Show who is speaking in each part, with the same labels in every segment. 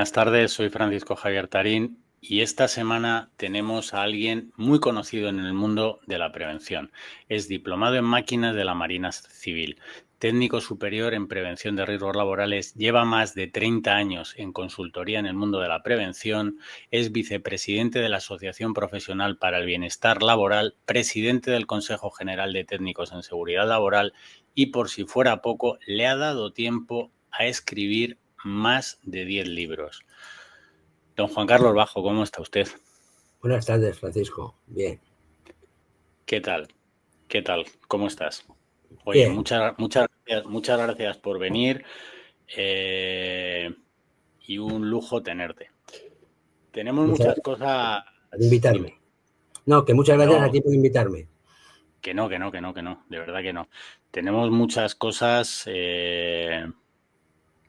Speaker 1: buenas tardes, soy Francisco Javier Tarín y esta semana tenemos a alguien muy conocido en el mundo de la prevención. Es diplomado en máquinas de la Marina Civil, técnico superior en prevención de riesgos laborales, lleva más de 30 años en consultoría en el mundo de la prevención, es vicepresidente de la Asociación Profesional para el Bienestar Laboral, presidente del Consejo General de Técnicos en Seguridad Laboral y, por si fuera poco, le ha dado tiempo a escribir más de 10 libros. Don Juan Carlos Bajo, ¿cómo está usted?
Speaker 2: Buenas tardes, Francisco. Bien.
Speaker 1: ¿Qué tal? ¿Qué tal? ¿Cómo estás? Oye,
Speaker 2: Bien.
Speaker 1: muchas gracias por venir y un lujo tenerte. Tenemos muchas cosas...
Speaker 2: Por invitarme.
Speaker 1: Dime.
Speaker 2: No, que muchas gracias a
Speaker 1: No,
Speaker 2: ti por invitarme.
Speaker 1: que no, de verdad que no. Tenemos muchas cosas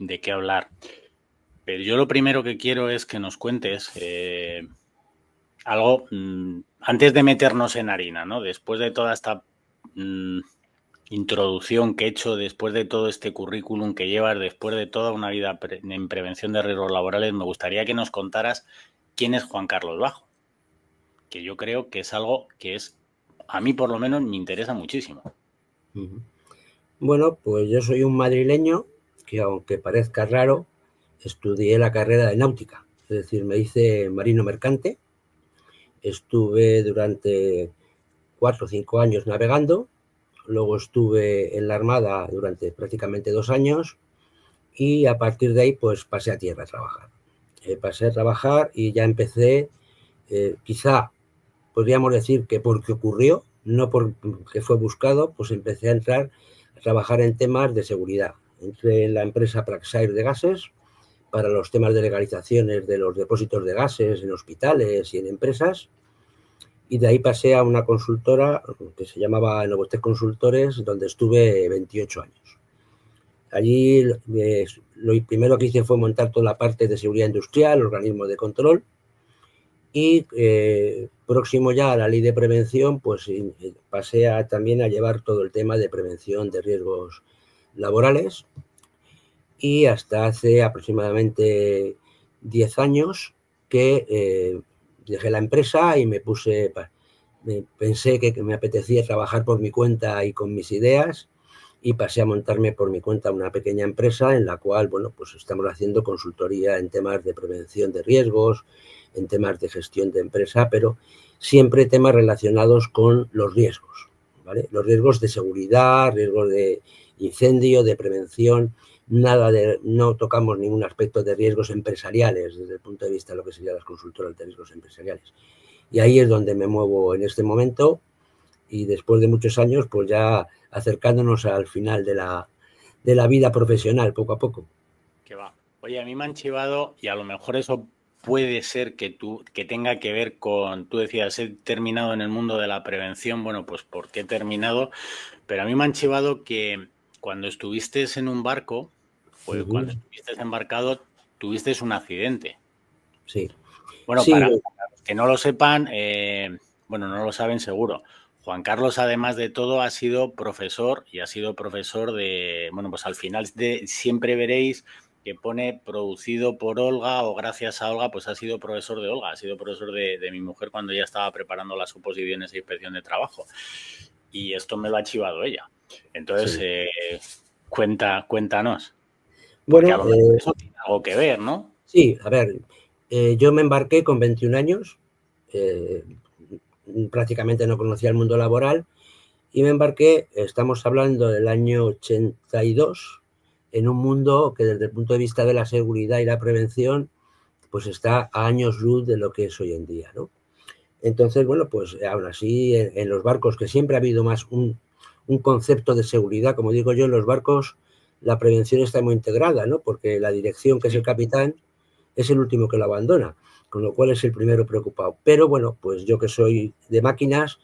Speaker 1: de qué hablar. Pero yo lo primero que quiero es que nos cuentes algo antes de meternos en harina, ¿no? Después de toda esta introducción que he hecho, después de todo este currículum que llevas, después de toda una vida en prevención de riesgos laborales, me gustaría que nos contaras quién es Juan Carlos Bajo, que yo creo que es algo que es, a mí por lo menos, me interesa muchísimo.
Speaker 2: Bueno, pues yo soy un madrileño que, aunque parezca raro, estudié la carrera de náutica. Es decir, me hice marino mercante. Estuve durante 4 o 5 años navegando. Luego estuve en la Armada durante prácticamente 2 años. Y a partir de ahí, pues pasé a tierra a trabajar. Pasé a trabajar y ya empecé, quizá podríamos decir que porque ocurrió, no porque fue buscado, pues empecé a trabajar en temas de seguridad. Entré en la empresa Praxair de gases para los temas de legalizaciones de los depósitos de gases en hospitales y en empresas, y de ahí pasé a una consultora que se llamaba Novotec Consultores, donde estuve 28 años. Allí lo primero que hice fue montar toda la parte de seguridad industrial, organismos de control, y próximo ya a la ley de prevención, pues pasé también a llevar todo el tema de prevención de riesgos laborales, y hasta hace aproximadamente 10 años que dejé la empresa y pensé que me apetecía trabajar por mi cuenta y con mis ideas, y pasé a montarme por mi cuenta una pequeña empresa en la cual, bueno, pues estamos haciendo consultoría en temas de prevención de riesgos, en temas de gestión de empresa, pero siempre temas relacionados con los riesgos, ¿vale? Los riesgos de seguridad, riesgos de incendio, de prevención, no tocamos ningún aspecto de riesgos empresariales desde el punto de vista de lo que serían las consultoras de riesgos empresariales. Y ahí es donde me muevo en este momento, y después de muchos años, pues ya acercándonos al final de la vida profesional, poco a poco.
Speaker 1: Que va. Oye, a mí me han chivado, y a lo mejor eso puede ser que tenga que ver con, tú decías, he terminado en el mundo de la prevención, bueno, pues porque he terminado, pero a mí me han chivado que cuando estuviste en un barco, pues cuando estuviste embarcado, tuviste un accidente.
Speaker 2: Sí.
Speaker 1: Bueno,
Speaker 2: Sí,
Speaker 1: para los que no lo sepan, bueno, no lo saben seguro. Juan Carlos, además de todo, ha sido profesor y ha sido profesor de, bueno, pues al final siempre veréis que pone producido por Olga o gracias a Olga, pues ha sido profesor de Olga, ha sido profesor de mi mujer cuando ella estaba preparando las oposiciones de inspección de trabajo. Y esto me lo ha chivado ella. Entonces, sí. Cuéntanos. Porque
Speaker 2: bueno,
Speaker 1: a lo mejor eso tiene algo que ver, ¿no?
Speaker 2: Sí, a ver, yo me embarqué con 21 años, prácticamente no conocía el mundo laboral, y me embarqué, estamos hablando del año 82, en un mundo que desde el punto de vista de la seguridad y la prevención, pues está a años luz de lo que es hoy en día, ¿no? Entonces, bueno, pues aún así, en los barcos, que siempre ha habido más un concepto de seguridad, como digo yo, en los barcos la prevención está muy integrada, ¿no? Porque la dirección, que es el capitán, es el último que lo abandona, con lo cual es el primero preocupado. Pero bueno, pues yo que soy de máquinas,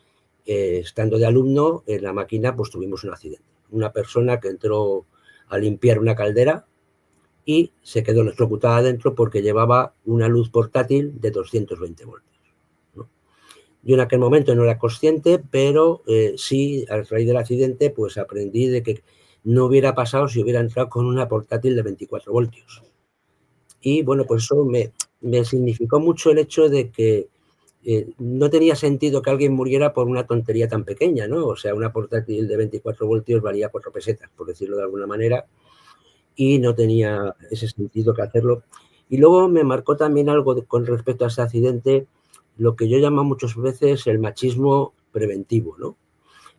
Speaker 2: estando de alumno, en la máquina pues tuvimos un accidente. Una persona que entró a limpiar una caldera y se quedó electrocutada dentro porque llevaba una luz portátil de 220 voltios. ¿no? Yo en aquel momento no era consciente, pero sí, a raíz del accidente, pues aprendí de que no hubiera pasado si hubiera entrado con una portátil de 24 voltios. Y bueno, pues eso me significó mucho el hecho de que no tenía sentido que alguien muriera por una tontería tan pequeña, ¿no? O sea, una portátil de 24 voltios valía 4 pesetas, por decirlo de alguna manera, y no tenía ese sentido que hacerlo. Y luego me marcó también algo con respecto a ese accidente, lo que yo llamo muchas veces el machismo preventivo, ¿no?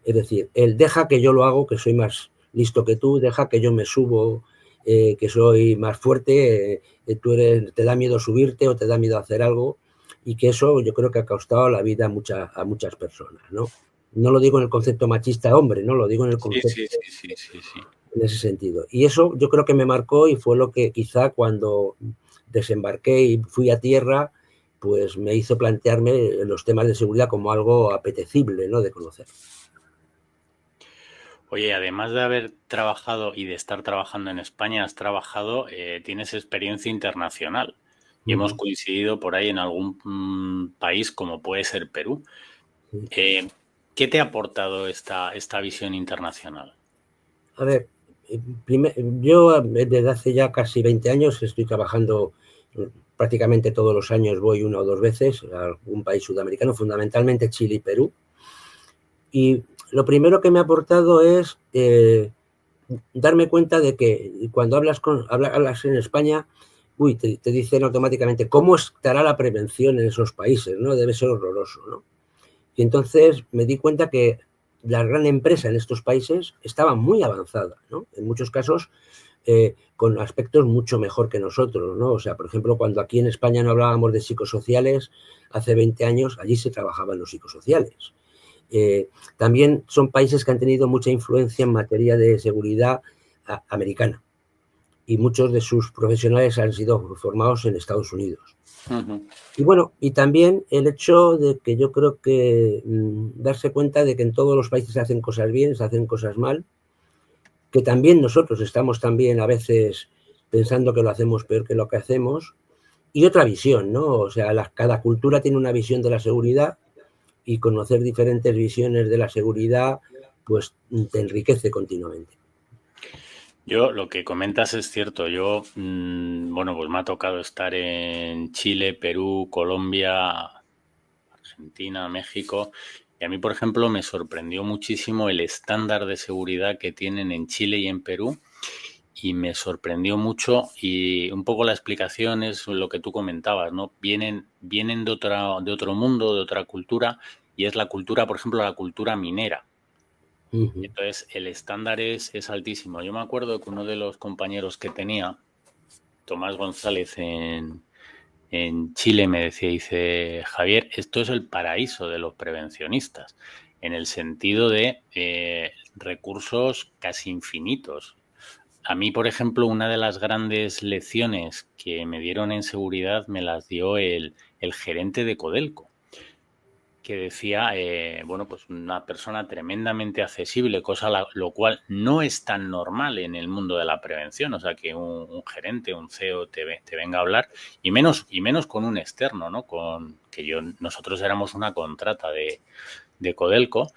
Speaker 2: Es decir, el deja que yo lo hago, que soy más listo que tú, deja que yo me subo, que soy más fuerte, te da miedo subirte o te da miedo hacer algo, y que eso yo creo que ha costado la vida a muchas personas, ¿no? No lo digo en el concepto machista hombre, no lo digo en el
Speaker 1: Sí,
Speaker 2: concepto
Speaker 1: sí, sí, sí, sí, sí.
Speaker 2: en ese sentido. Y eso yo creo que me marcó y fue lo que quizá cuando desembarqué y fui a tierra, pues me hizo plantearme los temas de seguridad como algo apetecible, ¿no? De conocer.
Speaker 1: Oye, además de haber trabajado y de estar trabajando en España, has trabajado, tienes experiencia internacional y hemos
Speaker 2: Uh-huh.
Speaker 1: coincidido por ahí en algún país como puede ser Perú.
Speaker 2: Sí.
Speaker 1: ¿Qué te ha aportado esta visión internacional?
Speaker 2: A ver, yo desde hace ya casi 20 años estoy trabajando prácticamente todos los años, voy una o dos veces a algún país sudamericano, fundamentalmente Chile y Perú. Y lo primero que me ha aportado es darme cuenta de que cuando hablas en España, te dicen automáticamente cómo estará la prevención en esos países, ¿no? Debe ser horroroso, ¿no? Y entonces me di cuenta que la gran empresa en estos países estaba muy avanzada, ¿no? En muchos casos con aspectos mucho mejor que nosotros, ¿no? O sea, por ejemplo, cuando aquí en España no hablábamos de psicosociales, hace 20 años allí se trabajaban los psicosociales. También son países que han tenido mucha influencia en materia de seguridad americana y muchos de sus profesionales han sido formados en Estados Unidos.
Speaker 1: Uh-huh.
Speaker 2: Y bueno, y también el hecho de que yo creo que darse cuenta de que en todos los países se hacen cosas bien, se hacen cosas mal, que también nosotros estamos también a veces pensando que lo hacemos peor que lo que hacemos, y otra visión, ¿no? O sea, cada cultura tiene una visión de la seguridad y conocer diferentes visiones de la seguridad, pues te enriquece continuamente.
Speaker 1: Yo, lo que comentas es cierto. Yo, bueno, pues me ha tocado estar en Chile, Perú, Colombia, Argentina, México. Y a mí, por ejemplo, me sorprendió muchísimo el estándar de seguridad que tienen en Chile y en Perú. Y me sorprendió mucho y un poco la explicación es lo que tú comentabas, ¿no? Vienen de otro mundo, de otra cultura, y es la cultura, por ejemplo, la cultura minera.
Speaker 2: Uh-huh.
Speaker 1: Entonces, el estándar es altísimo. Yo me acuerdo que uno de los compañeros que tenía, Tomás González, en Chile, me decía, dice, Javier, esto es el paraíso de los prevencionistas, en el sentido de recursos casi infinitos. A mí, por ejemplo, una de las grandes lecciones que me dieron en seguridad me las dio el gerente de Codelco, que decía, bueno, pues una persona tremendamente accesible, lo cual no es tan normal en el mundo de la prevención, o sea, que un gerente, un CEO te venga a hablar, y menos con un externo, ¿no? Nosotros éramos una contrata de Codelco.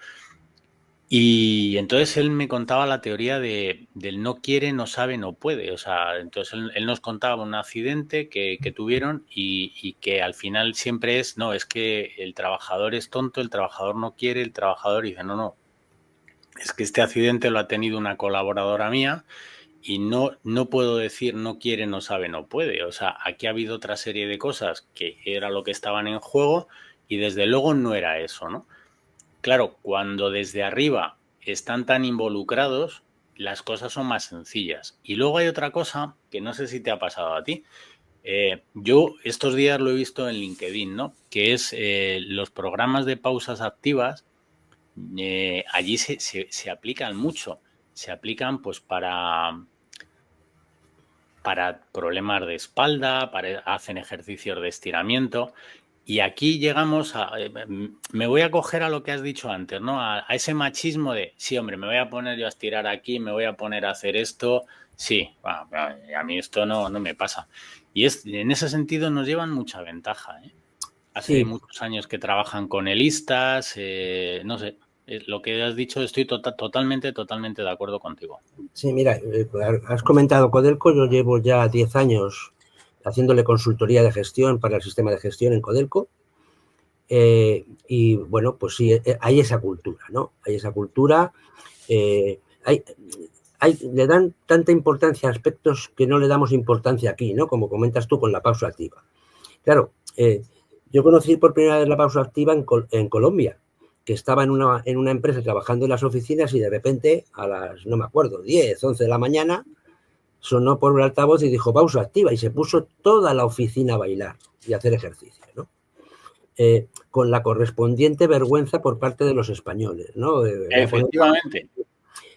Speaker 1: Y entonces él me contaba la teoría del no quiere, no sabe, no puede. O sea, entonces él nos contaba un accidente que tuvieron y que al final siempre es, no, es que el trabajador es tonto, el trabajador no quiere, el trabajador dice, no, no, es que este accidente lo ha tenido una colaboradora mía y no puedo decir no quiere, no sabe, no puede. O sea, aquí ha habido otra serie de cosas que era lo que estaban en juego y desde luego no era eso, ¿no? Claro, cuando desde arriba están tan involucrados, las cosas son más sencillas. Y luego hay otra cosa que no sé si te ha pasado a ti. Yo estos días lo he visto en LinkedIn, ¿no? Que es los programas de pausas activas. Allí se aplican mucho. Se aplican pues para problemas de espalda, hacen ejercicios de estiramiento. Y aquí llegamos me voy a coger a lo que has dicho antes, ¿no? A ese machismo de, sí, hombre, me voy a poner yo a estirar aquí, me voy a poner a hacer esto. Sí, a mí esto no me pasa. En ese sentido nos llevan mucha ventaja, ¿eh? Hace
Speaker 2: Sí,
Speaker 1: muchos años que trabajan con EListas, no sé, lo que has dicho estoy totalmente de acuerdo contigo.
Speaker 2: sí, mira, has comentado Codelco, yo llevo ya 10 años haciéndole consultoría de gestión para el sistema de gestión en Codelco. Y bueno, pues sí, hay esa cultura, ¿no? Hay esa cultura. Le dan tanta importancia a aspectos que no le damos importancia aquí, ¿no? Como comentas tú con la pausa activa. Claro, yo conocí por primera vez la pausa activa en Colombia, que estaba en una empresa trabajando en las oficinas y de repente a las, no me acuerdo, 10, 11 de la mañana, sonó por un altavoz y dijo pausa activa y se puso toda la oficina a bailar y a hacer ejercicio, ¿no? Con la correspondiente vergüenza por parte de los españoles, ¿no?
Speaker 1: Efectivamente.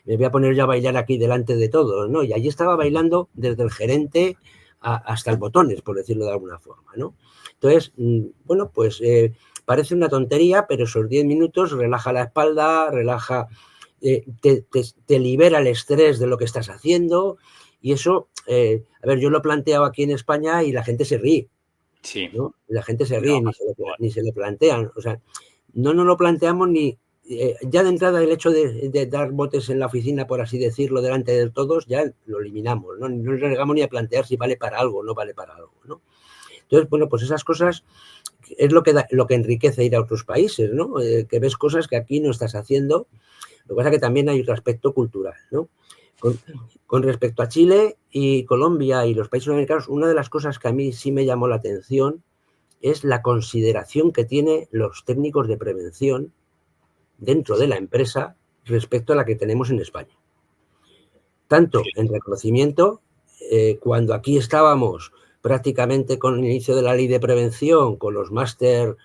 Speaker 2: Me voy a poner yo a bailar aquí delante de todos, ¿no? Y allí estaba bailando desde el gerente hasta el botones, por decirlo de alguna forma, ¿no? Entonces, bueno, pues parece una tontería, pero esos 10 minutos relaja la espalda, relaja, te libera el estrés de lo que estás haciendo y eso, a ver, yo lo he planteado aquí en España y la gente se ríe,
Speaker 1: Sí.
Speaker 2: ¿no? La gente se ríe, ni se lo plantean, o sea, no nos lo planteamos ni... ya de entrada el hecho de dar botes en la oficina, por así decirlo, delante de todos, ya lo eliminamos, ¿no? No nos llegamos ni a plantear si vale para algo o no vale para algo, ¿no? Entonces, bueno, pues esas cosas es lo que enriquece ir a otros países, ¿no? Que ves cosas que aquí no estás haciendo. Lo que pasa es que también hay otro aspecto cultural, ¿no? Con respecto a Chile y Colombia y los países americanos, una de las cosas que a mí sí me llamó la atención es la consideración que tienen los técnicos de prevención dentro de la empresa respecto a la que tenemos en España. Tanto en reconocimiento, cuando aquí estábamos prácticamente con el inicio de la ley de prevención, con los máster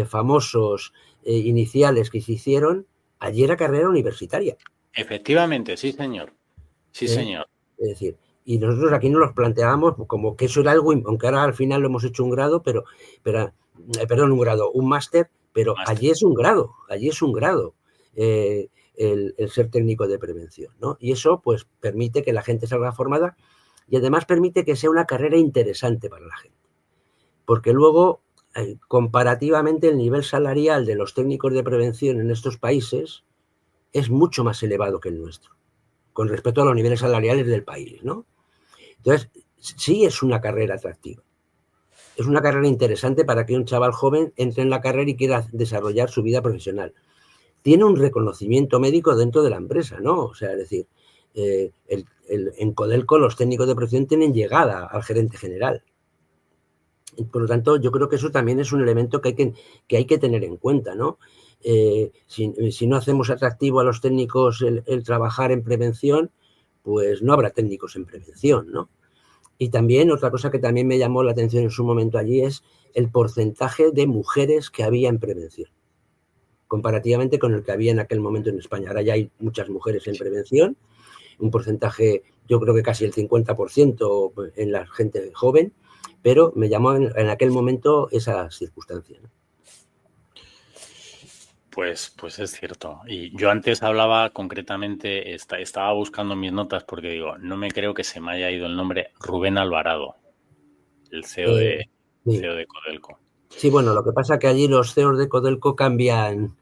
Speaker 2: famosos iniciales que se hicieron, allí era carrera universitaria.
Speaker 1: Efectivamente, sí, señor. Sí, señor.
Speaker 2: Es decir, y nosotros aquí nos los planteábamos como que eso era algo, aunque ahora al final lo hemos hecho un grado, perdón, un máster, pero allí es un grado, el ser técnico de prevención, ¿no? Y eso pues permite que la gente salga formada y además permite que sea una carrera interesante para la gente. Porque luego, comparativamente, el nivel salarial de los técnicos de prevención en estos países es mucho más elevado que el nuestro, con respecto a los niveles salariales del país, ¿no? Entonces, sí es una carrera atractiva. Es una carrera interesante para que un chaval joven entre en la carrera y quiera desarrollar su vida profesional. Tiene un reconocimiento médico dentro de la empresa, ¿no? O sea, es decir, en Codelco los técnicos de prevención tienen llegada al gerente general. Por lo tanto, yo creo que eso también es un elemento que hay que tener en cuenta, ¿no? Si no hacemos atractivo a los técnicos el trabajar en prevención, pues no habrá técnicos en prevención, ¿no? Y también otra cosa que también me llamó la atención en su momento allí es el porcentaje de mujeres que había en prevención, comparativamente con el que había en aquel momento en España. Ahora ya hay muchas mujeres en prevención, un porcentaje, yo creo que casi el 50% en la gente joven, pero me llamó en aquel momento esa circunstancia, ¿no?
Speaker 1: Pues es cierto. Y yo antes hablaba concretamente, estaba buscando mis notas porque digo, no me creo que se me haya ido el nombre Rubén Alvarado, el CEO
Speaker 2: sí.
Speaker 1: CEO de Codelco.
Speaker 2: Sí, bueno, lo que pasa es que allí los CEOs de Codelco cambian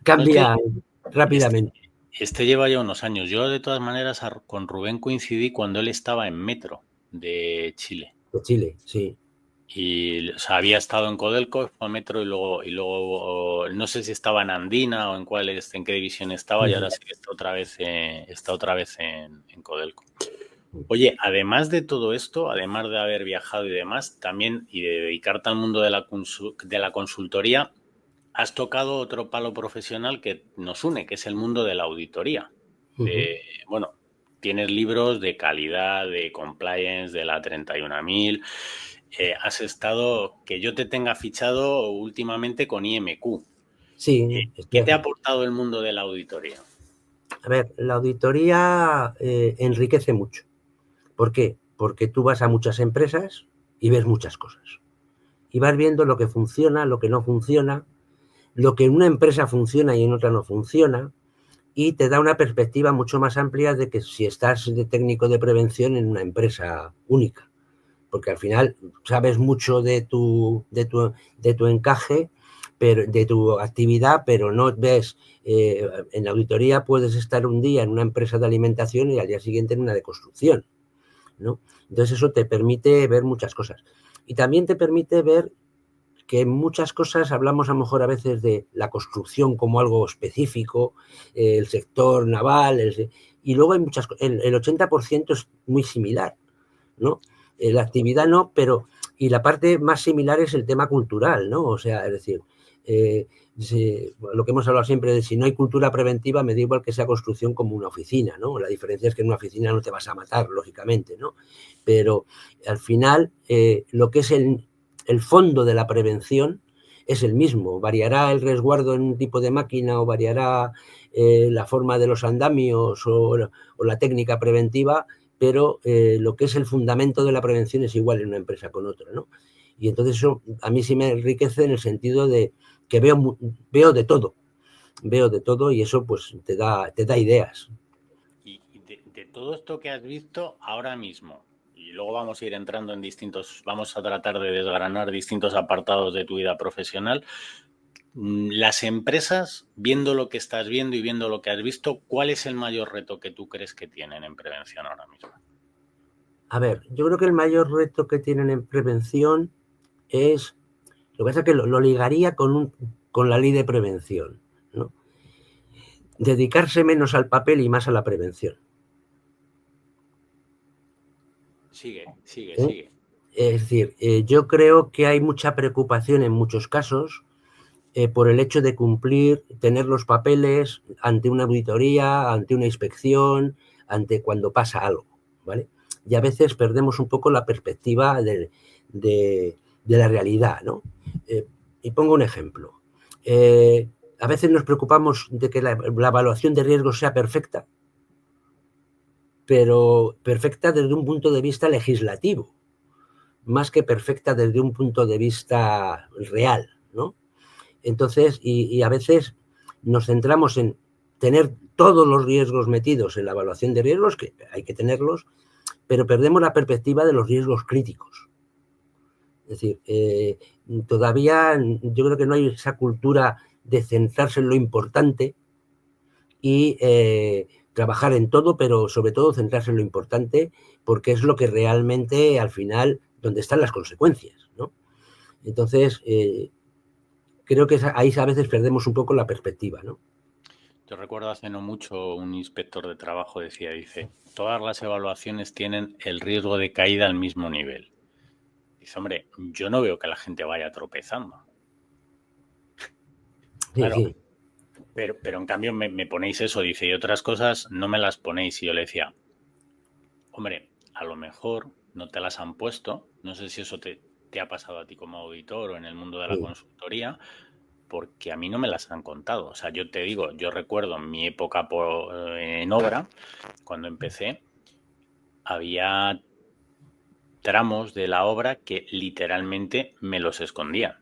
Speaker 2: rápidamente.
Speaker 1: Este lleva ya unos años. Yo, de todas maneras, con Rubén coincidí cuando él estaba en Metro de Chile.
Speaker 2: De Chile, sí.
Speaker 1: Y o sea, había estado en Codelco, fue a Metro y luego no sé si estaba en Andina o en qué división estaba, y ahora sí que está otra vez en Codelco. Oye, además de todo esto, además de haber viajado y demás, también y de dedicarte al mundo de la consultoría, has tocado otro palo profesional que nos une, que es el mundo de la auditoría. Bueno, tienes libros de calidad, de compliance, de la 31.000. Has estado, que yo te tenga fichado últimamente con IMQ.
Speaker 2: Sí.
Speaker 1: ¿Qué te ha aportado el mundo de la auditoría?
Speaker 2: A ver, la auditoría enriquece mucho. ¿Por qué? Porque tú vas a muchas empresas y ves muchas cosas. Y vas viendo lo que funciona, lo que no funciona, lo que en una empresa funciona y en otra no funciona, y te da una perspectiva mucho más amplia de que si estás de técnico de prevención en una empresa única. Porque al final sabes mucho de tu encaje, pero de tu actividad, pero no ves, en la auditoría puedes estar un día en una empresa de alimentación y al día siguiente en una de construcción. ¿no? Entonces eso te permite ver muchas cosas. Y también te permite ver que en muchas cosas hablamos a lo mejor a veces de la construcción como algo específico, el sector naval, y luego hay muchas cosas, el 80% es muy similar, ¿no? La actividad no, pero y la parte más similar es el tema cultural, ¿no? O sea, es decir, lo que hemos hablado siempre de si no hay cultura preventiva, me da igual que sea construcción como una oficina, ¿no? La diferencia es que en una oficina no te vas a matar, lógicamente, ¿no? Pero al final, lo que es el fondo de la prevención es el mismo. Variará el resguardo en un tipo de máquina o variará la forma de los andamios o la técnica preventiva, pero lo que es el fundamento de la prevención es igual en una empresa con otra, ¿no? Y entonces eso a mí sí me enriquece en el sentido de que veo de todo y eso pues te da ideas.
Speaker 1: Y de todo esto que has visto ahora mismo, y luego vamos a ir entrando en vamos a tratar de desgranar distintos apartados de tu vida profesional. Las empresas, viendo lo que estás viendo y viendo lo que has visto, ¿cuál es el mayor reto que tú crees que tienen en prevención ahora mismo?
Speaker 2: A ver, yo creo que el mayor reto que tienen en prevención es, lo que pasa es que lo ligaría con la ley de prevención, ¿no? Dedicarse menos al papel y más a la prevención.
Speaker 1: Sigue.
Speaker 2: Es decir, yo creo que hay mucha preocupación en muchos casos por el hecho de cumplir, tener los papeles ante una auditoría, ante una inspección, ante cuando pasa algo, ¿vale? Y a veces perdemos un poco la perspectiva de la realidad, ¿no? Y pongo un ejemplo. A veces nos preocupamos de que la evaluación de riesgos sea perfecta, pero perfecta desde un punto de vista legislativo, más que perfecta desde un punto de vista real, ¿no? Entonces, y a veces nos centramos en tener todos los riesgos metidos en la evaluación de riesgos, que hay que tenerlos, pero perdemos la perspectiva de los riesgos críticos. Es decir, todavía yo creo que no hay esa cultura de centrarse en lo importante y trabajar en todo, pero sobre todo centrarse en lo importante, porque es lo que realmente al final, donde están las consecuencias, ¿no? Entonces, creo que ahí a veces perdemos un poco la perspectiva, ¿no?
Speaker 1: Yo recuerdo hace no mucho un inspector de trabajo dice, todas las evaluaciones tienen el riesgo de caída al mismo nivel. Dice, hombre, yo no veo que la gente vaya tropezando. Claro,
Speaker 2: Sí.
Speaker 1: pero en cambio me ponéis eso, dice, y otras cosas no me las ponéis. Y yo le decía, hombre, a lo mejor no te las han puesto, no sé si eso te ha pasado a ti como auditor o en el mundo de la consultoría, porque a mí no me las han contado. O sea, yo te digo, yo recuerdo en mi época en obra, cuando empecé, había tramos de la obra que literalmente me los escondían.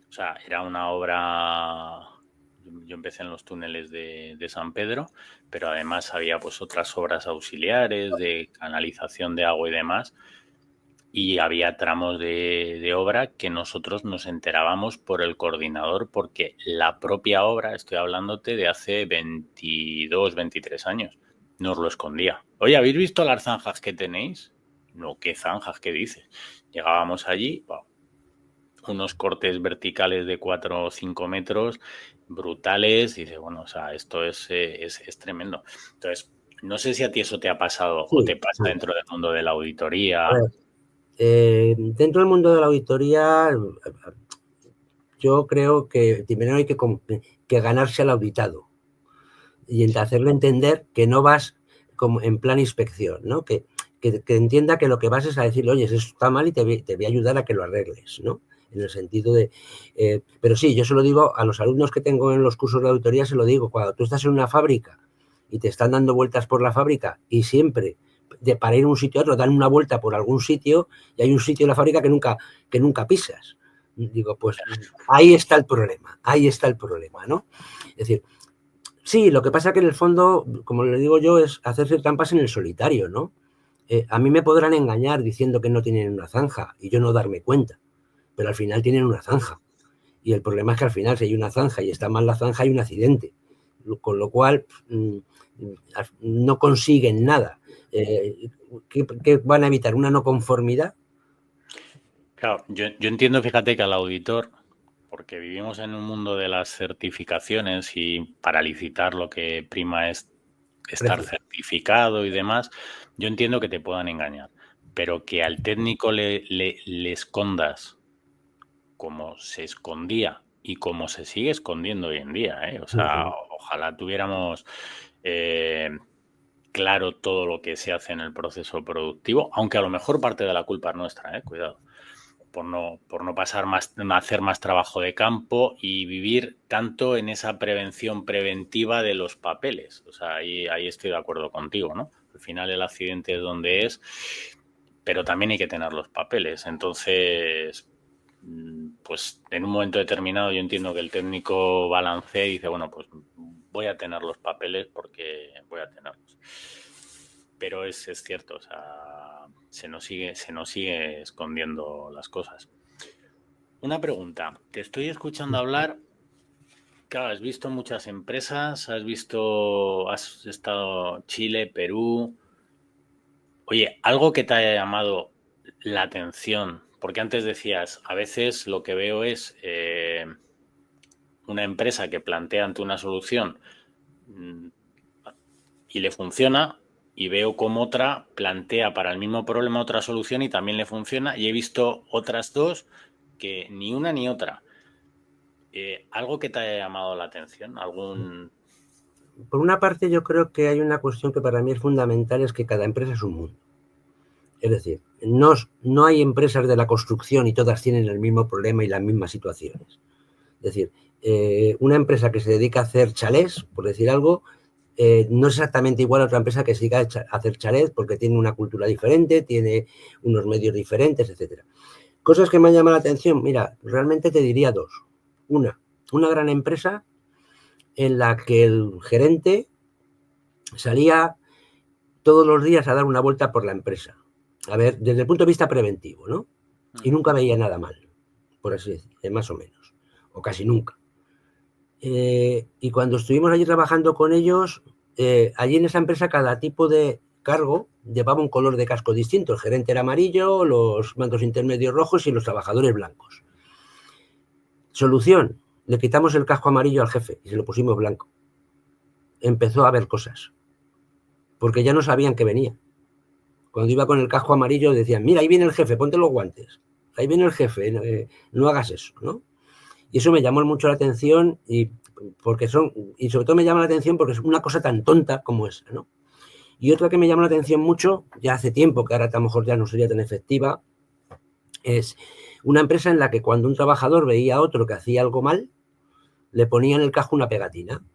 Speaker 1: O sea, era una obra... Yo empecé en los túneles de San Pedro, pero además había pues otras obras auxiliares de canalización de agua y demás, y había tramos de obra que nosotros nos enterábamos por el coordinador, porque la propia obra, estoy hablándote de hace 22, 23 años, nos lo escondía. Oye, ¿habéis visto las zanjas que tenéis? No, ¿qué zanjas? ¿Qué dices? Llegábamos allí, wow, unos cortes verticales de 4 o 5 metros brutales, y dice, bueno, o sea, esto es tremendo. Entonces, no sé si a ti eso te ha pasado o te pasa dentro del mundo de la auditoría.
Speaker 2: A ver, dentro del mundo de la auditoría, yo creo que primero hay que ganarse al auditado y hacerle entender que no vas como en plan inspección, ¿no? Que entienda que lo que vas es a decirle, oye, eso está mal y te voy a ayudar a que lo arregles, ¿no? En el sentido de... pero sí, yo se lo digo a los alumnos que tengo en los cursos de auditoría, se lo digo, cuando tú estás en una fábrica y te están dando vueltas por la fábrica y siempre para ir a un sitio a otro dan una vuelta por algún sitio y hay un sitio en la fábrica que nunca pisas. Digo, pues ahí está el problema, ¿no? Es decir, sí, lo que pasa que en el fondo, como le digo yo, es hacerse trampas en el solitario, ¿no? A mí me podrán engañar diciendo que no tienen una zanja y yo no darme cuenta, pero al final tienen una zanja. Y el problema es que al final, si hay una zanja y está mal la zanja, hay un accidente. Con lo cual, no consiguen nada. ¿Qué van a evitar? ¿Una no conformidad?
Speaker 1: Claro, yo entiendo, fíjate que al auditor, porque vivimos en un mundo de las certificaciones y para licitar lo que prima es estar
Speaker 2: Precio.
Speaker 1: certificado y demás, yo entiendo que te puedan engañar, pero que al técnico le escondas como se escondía y como se sigue escondiendo hoy en día, ¿eh? O sea, ojalá tuviéramos claro todo lo que se hace en el proceso productivo, aunque a lo mejor parte de la culpa es nuestra, cuidado, por no pasar más, hacer más trabajo de campo y vivir tanto en esa prevención preventiva de los papeles. O sea, ahí estoy de acuerdo contigo, ¿no? Al final el accidente es donde es, pero también hay que tener los papeles. Entonces, pues en un momento determinado yo entiendo que el técnico balancea y dice, bueno, pues voy a tener los papeles porque voy a tenerlos. Pero es cierto, o sea, se nos sigue escondiendo las cosas. Una pregunta, te estoy escuchando hablar, claro, has visto muchas empresas, has estado Chile, Perú. Oye, algo que te haya llamado la atención, porque antes decías, a veces lo que veo es una empresa que plantea ante una solución y le funciona, y veo como otra plantea para el mismo problema otra solución y también le funciona, y he visto otras dos que ni una ni otra. ¿Algo que te haya llamado la atención?
Speaker 2: Por una parte, yo creo que hay una cuestión que para mí es fundamental, es que cada empresa es un mundo. Es decir, no hay empresas de la construcción y todas tienen el mismo problema y las mismas situaciones. Es decir, una empresa que se dedica a hacer chalés, por decir algo, no es exactamente igual a otra empresa que se dedica a hacer chalés porque tiene una cultura diferente, tiene unos medios diferentes, etcétera. Cosas que me han llamado la atención, mira, realmente te diría dos. Una gran empresa en la que el gerente salía todos los días a dar una vuelta por la empresa. A ver, desde el punto de vista preventivo, ¿no? Y nunca veía nada mal, por así decir, más o menos, o casi nunca. Y cuando estuvimos allí trabajando con ellos, allí en esa empresa cada tipo de cargo llevaba un color de casco distinto. El gerente era amarillo, los mandos intermedios rojos y los trabajadores blancos. Solución, le quitamos el casco amarillo al jefe y se lo pusimos blanco. Empezó a ver cosas, porque ya no sabían que venía. Cuando iba con el casco amarillo decían, mira, ahí viene el jefe, ponte los guantes. Ahí viene el jefe, no hagas eso, ¿no? Y eso me llamó mucho la atención y sobre todo me llama la atención porque es una cosa tan tonta como esa, ¿no? Y otra que me llama la atención mucho, ya hace tiempo, que ahora a lo mejor ya no sería tan efectiva, es una empresa en la que cuando un trabajador veía a otro que hacía algo mal, le ponía en el casco una pegatina.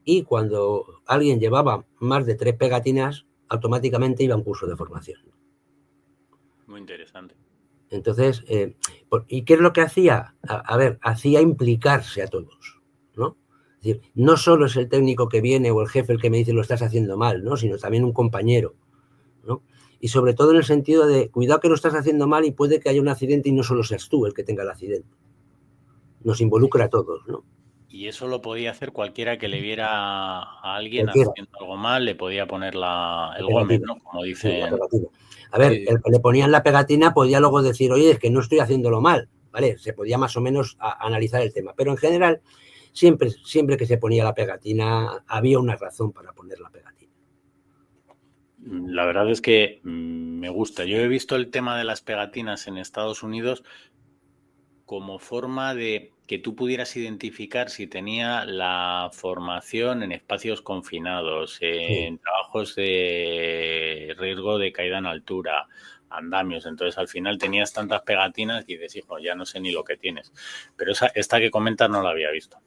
Speaker 2: Y cuando alguien llevaba más de 3 pegatinas, automáticamente iba a un curso de formación.
Speaker 1: Muy interesante.
Speaker 2: Entonces, ¿y qué es lo que hacía? A ver, hacía implicarse a todos, ¿no? Es decir, no solo es el técnico que viene o el jefe el que me dice lo estás haciendo mal, ¿no? Sino también un compañero, ¿no? Y sobre todo en el sentido de, cuidado que lo estás haciendo mal y puede que haya un accidente y no solo seas tú el que tenga el accidente. Nos involucra a todos, ¿no?
Speaker 1: Y eso lo podía hacer cualquiera que le viera a alguien
Speaker 2: Cualquiera.
Speaker 1: haciendo algo mal, le podía poner
Speaker 2: La
Speaker 1: el gómez,
Speaker 2: pegatina.
Speaker 1: ¿no? Como
Speaker 2: Sí, la
Speaker 1: dicen.
Speaker 2: pegatina. A ver,
Speaker 1: Sí,
Speaker 2: el que le ponían la pegatina podía luego decir, oye, es que no estoy haciéndolo mal, ¿vale? Se podía más o menos analizar el tema. Pero en general, siempre que se ponía la pegatina, había una razón para poner la pegatina.
Speaker 1: la verdad es que me gusta. Yo he visto el tema de las pegatinas en Estados Unidos como forma de que tú pudieras identificar si tenía la formación en espacios confinados,
Speaker 2: Sí.
Speaker 1: en trabajos de riesgo de caída en altura, andamios. Entonces al final tenías tantas pegatinas y dices, hijo, ya no sé ni lo que tienes. Pero esta que comentas no la había visto.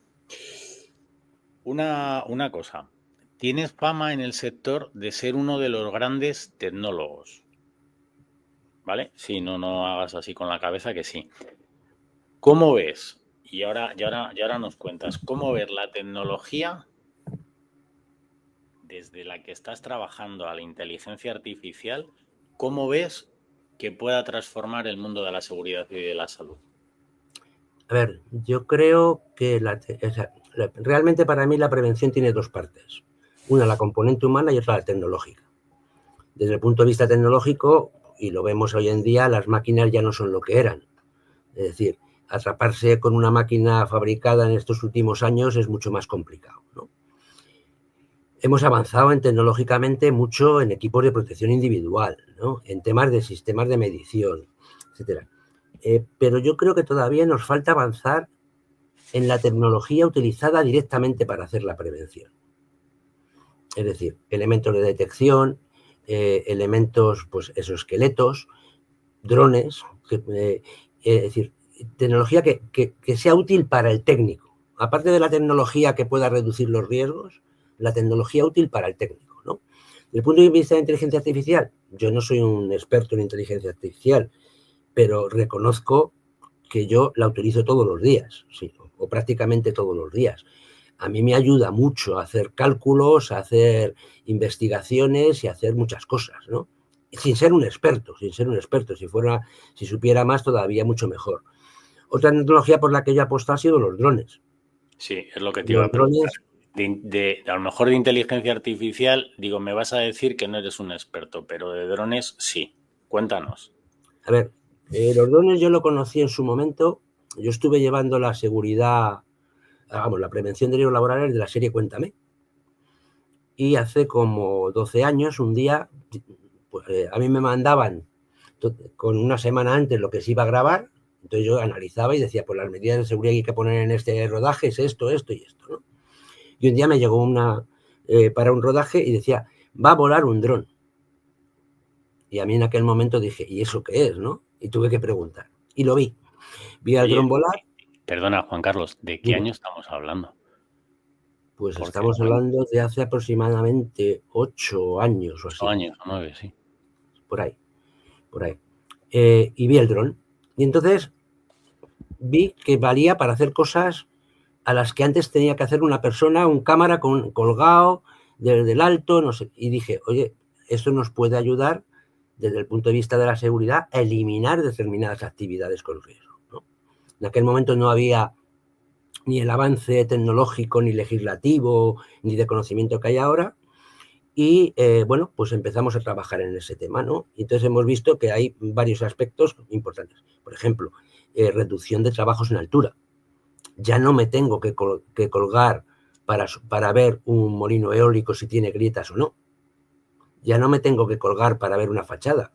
Speaker 1: Una cosa, tienes fama en el sector de ser uno de los grandes tecnólogos, ¿vale? Sí, no hagas así con la cabeza que sí. ¿Cómo ves? Y ahora nos cuentas, ¿cómo ves la tecnología desde la que estás trabajando a la inteligencia artificial? ¿Cómo ves que pueda transformar el mundo de la seguridad y de la salud?
Speaker 2: A ver, yo creo que realmente para mí la prevención tiene dos partes. Una, la componente humana y otra, la tecnológica. Desde el punto de vista tecnológico, y lo vemos hoy en día, las máquinas ya no son lo que eran. Es decir, atraparse con una máquina fabricada en estos últimos años es mucho más complicado, ¿no? Hemos avanzado tecnológicamente mucho en equipos de protección individual, ¿no? En temas de sistemas de medición, etcétera. Pero yo creo que todavía nos falta avanzar en la tecnología utilizada directamente para hacer la prevención. Es decir, elementos de detección, elementos, pues exoesqueletos, drones, es decir, tecnología que sea útil para el técnico. Aparte de la tecnología que pueda reducir los riesgos, la tecnología útil para el técnico, ¿no? Desde el punto de vista de inteligencia artificial, yo no soy un experto en inteligencia artificial, pero reconozco que yo la utilizo todos los días, sí, o prácticamente todos los días. A mí me ayuda mucho a hacer cálculos, a hacer investigaciones y a hacer muchas cosas, ¿no? Sin ser un experto, si supiera más todavía mucho mejor. Otra tecnología por la que yo he apostado ha sido los drones.
Speaker 1: Sí, es lo que te iba a preguntar. A lo mejor de inteligencia artificial, digo, me vas a decir que no eres un experto, pero de drones sí. Cuéntanos.
Speaker 2: A ver, los drones yo lo conocí en su momento. Yo estuve llevando la seguridad, vamos, la prevención de riesgos laborales de la serie Cuéntame. Y hace como 12 años, un día, pues, a mí me mandaban con una semana antes lo que se iba a grabar. Entonces yo analizaba y decía, pues las medidas de seguridad que hay que poner en este rodaje es esto, esto y esto, ¿no? Y un día me llegó para un rodaje y decía, va a volar un dron. Y a mí en aquel momento dije, ¿y eso qué es, no? Y tuve que preguntar. Y lo vi. Vi al dron volar.
Speaker 1: Perdona, Juan Carlos, ¿de qué año estamos hablando?
Speaker 2: Pues estamos hablando de hace aproximadamente 8 años o así.
Speaker 1: 8 años, 9, sí.
Speaker 2: Por ahí. Y vi el dron. Y entonces vi que valía para hacer cosas a las que antes tenía que hacer una persona, un cámara colgado desde el alto, no sé. Y dije, oye, esto nos puede ayudar desde el punto de vista de la seguridad a eliminar determinadas actividades con riesgo, ¿no? En aquel momento no había ni el avance tecnológico, ni legislativo, ni de conocimiento que hay ahora. Y bueno, pues empezamos a trabajar en ese tema, ¿no? Y entonces hemos visto que hay varios aspectos importantes. Por ejemplo, reducción de trabajos en altura. Ya no me tengo que colgar para ver un molino eólico si tiene grietas o no. Ya no me tengo que colgar para ver una fachada.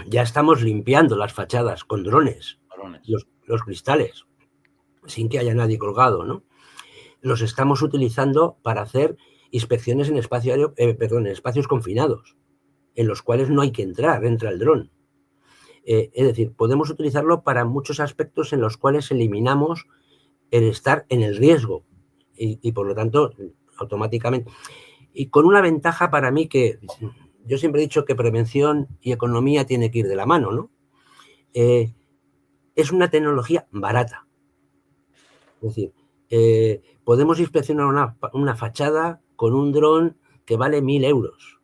Speaker 2: Ya estamos limpiando las fachadas con drones. Los cristales, sin que haya nadie colgado, ¿no? Los estamos utilizando para hacer inspecciones en espacios confinados, en los cuales no hay que entrar, entra el dron. Es decir, podemos utilizarlo para muchos aspectos en los cuales eliminamos el estar en el riesgo y por lo tanto, automáticamente. Y con una ventaja para mí que yo siempre he dicho que prevención y economía tiene que ir de la mano, ¿no? Es una tecnología barata. Es decir, podemos inspeccionar una fachada con un dron que vale 1.000 euros.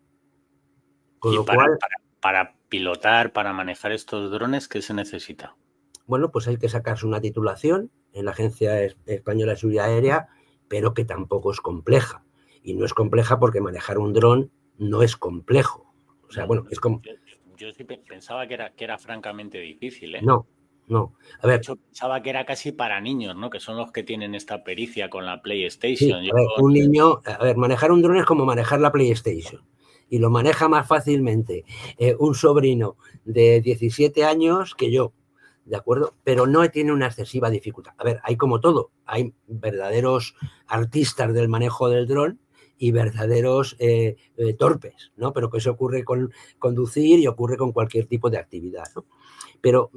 Speaker 1: Con lo cual, para pilotar, para manejar estos drones, ¿qué se necesita?
Speaker 2: Bueno, pues hay que sacarse una titulación en la Agencia Española de Seguridad Aérea, pero que tampoco es compleja. Y no es compleja porque manejar un dron no es complejo. O sea, bueno, es como...
Speaker 1: Yo sí pensaba que era francamente difícil, ¿eh?
Speaker 2: No. A ver,
Speaker 1: de hecho, pensaba que era casi para niños, ¿no? Que son los que tienen esta pericia con la PlayStation.
Speaker 2: Sí, un niño... A ver, manejar un dron es como manejar la PlayStation. Y lo maneja más fácilmente un sobrino de 17 años que yo, ¿de acuerdo? Pero no tiene una excesiva dificultad. A ver, hay como todo. Hay verdaderos artistas del manejo del dron y verdaderos torpes, ¿no? Pero que eso ocurre con conducir y ocurre con cualquier tipo de actividad, ¿no? Pero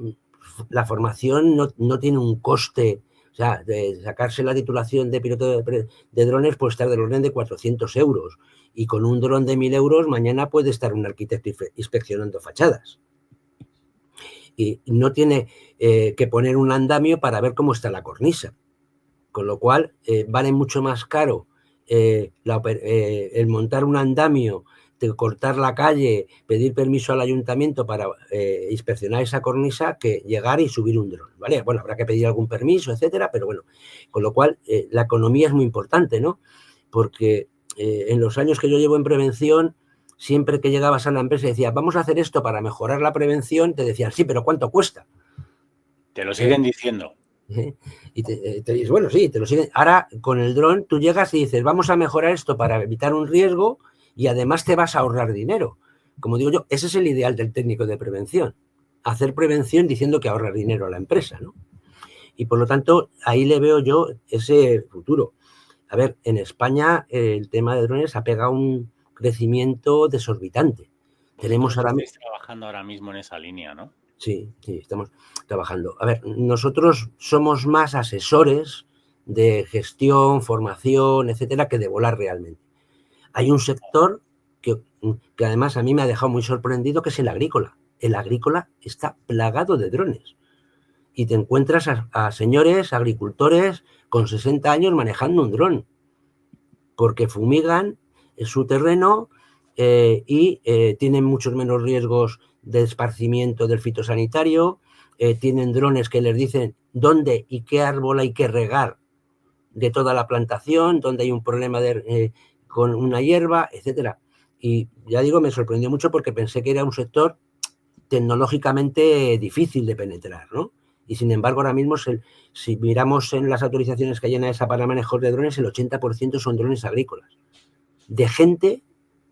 Speaker 2: la formación no tiene un coste. O sea, de sacarse la titulación de piloto de drones puede estar del orden de 400 euros. Y con un dron de 1.000 euros mañana puede estar un arquitecto inspeccionando fachadas. Y no tiene que poner un andamio para ver cómo está la cornisa. Con lo cual, vale mucho más caro el montar un andamio, de cortar la calle, pedir permiso al ayuntamiento para inspeccionar esa cornisa que llegar y subir un dron, ¿vale? Bueno, habrá que pedir algún permiso, etcétera, pero bueno, con lo cual la economía es muy importante, ¿no? Porque en los años que yo llevo en prevención, siempre que llegabas a la empresa y decías, vamos a hacer esto para mejorar la prevención, te decían, sí, pero ¿cuánto cuesta?
Speaker 1: Te lo siguen diciendo.
Speaker 2: Y te dices, bueno, sí, te lo siguen. Ahora, con el dron, tú llegas y dices, vamos a mejorar esto para evitar un riesgo y además te vas a ahorrar dinero. Como digo yo, ese es el ideal del técnico de prevención. Hacer prevención diciendo que ahorra dinero a la empresa, ¿no? Y por lo tanto, ahí le veo yo ese futuro. A ver, en España el tema de drones ha pegado un crecimiento desorbitante. Tenemos
Speaker 1: Vosotros
Speaker 2: ahora
Speaker 1: estáis trabajando ahora mismo en esa línea, ¿no?
Speaker 2: Sí, sí, estamos trabajando. A ver, nosotros somos más asesores de gestión, formación, etcétera, que de volar realmente. Hay un sector que además a mí me ha dejado muy sorprendido, que es el agrícola. El agrícola está plagado de drones. Y te encuentras a señores agricultores con 60 años manejando un dron, porque fumigan su terreno y tienen muchos menos riesgos de esparcimiento del fitosanitario, tienen drones que les dicen dónde y qué árbol hay que regar de toda la plantación, dónde hay un problema con una hierba, etcétera. Y ya digo, me sorprendió mucho porque pensé que era un sector tecnológicamente difícil de penetrar, ¿no? Y sin embargo, ahora mismo, si miramos en las autorizaciones que hay en esa para manejo de drones, el 80% son drones agrícolas. De gente,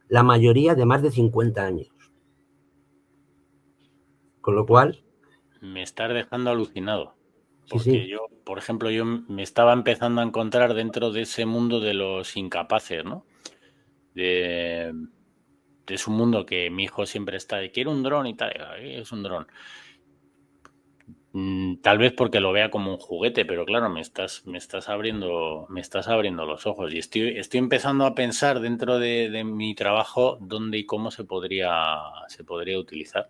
Speaker 2: la mayoría de más de 50 años. Con lo cual...
Speaker 1: Me estás dejando alucinado.
Speaker 2: Sí,
Speaker 1: Porque
Speaker 2: sí.
Speaker 1: yo, por ejemplo, yo me estaba empezando a encontrar dentro de ese mundo de los incapaces, ¿no? De, es un mundo que mi hijo siempre está de quiero un dron y tal. ¿Qué es un dron? Tal vez porque lo vea como un juguete, pero claro, me estás abriendo los ojos y estoy empezando a pensar dentro de mi trabajo dónde y cómo se podría utilizar.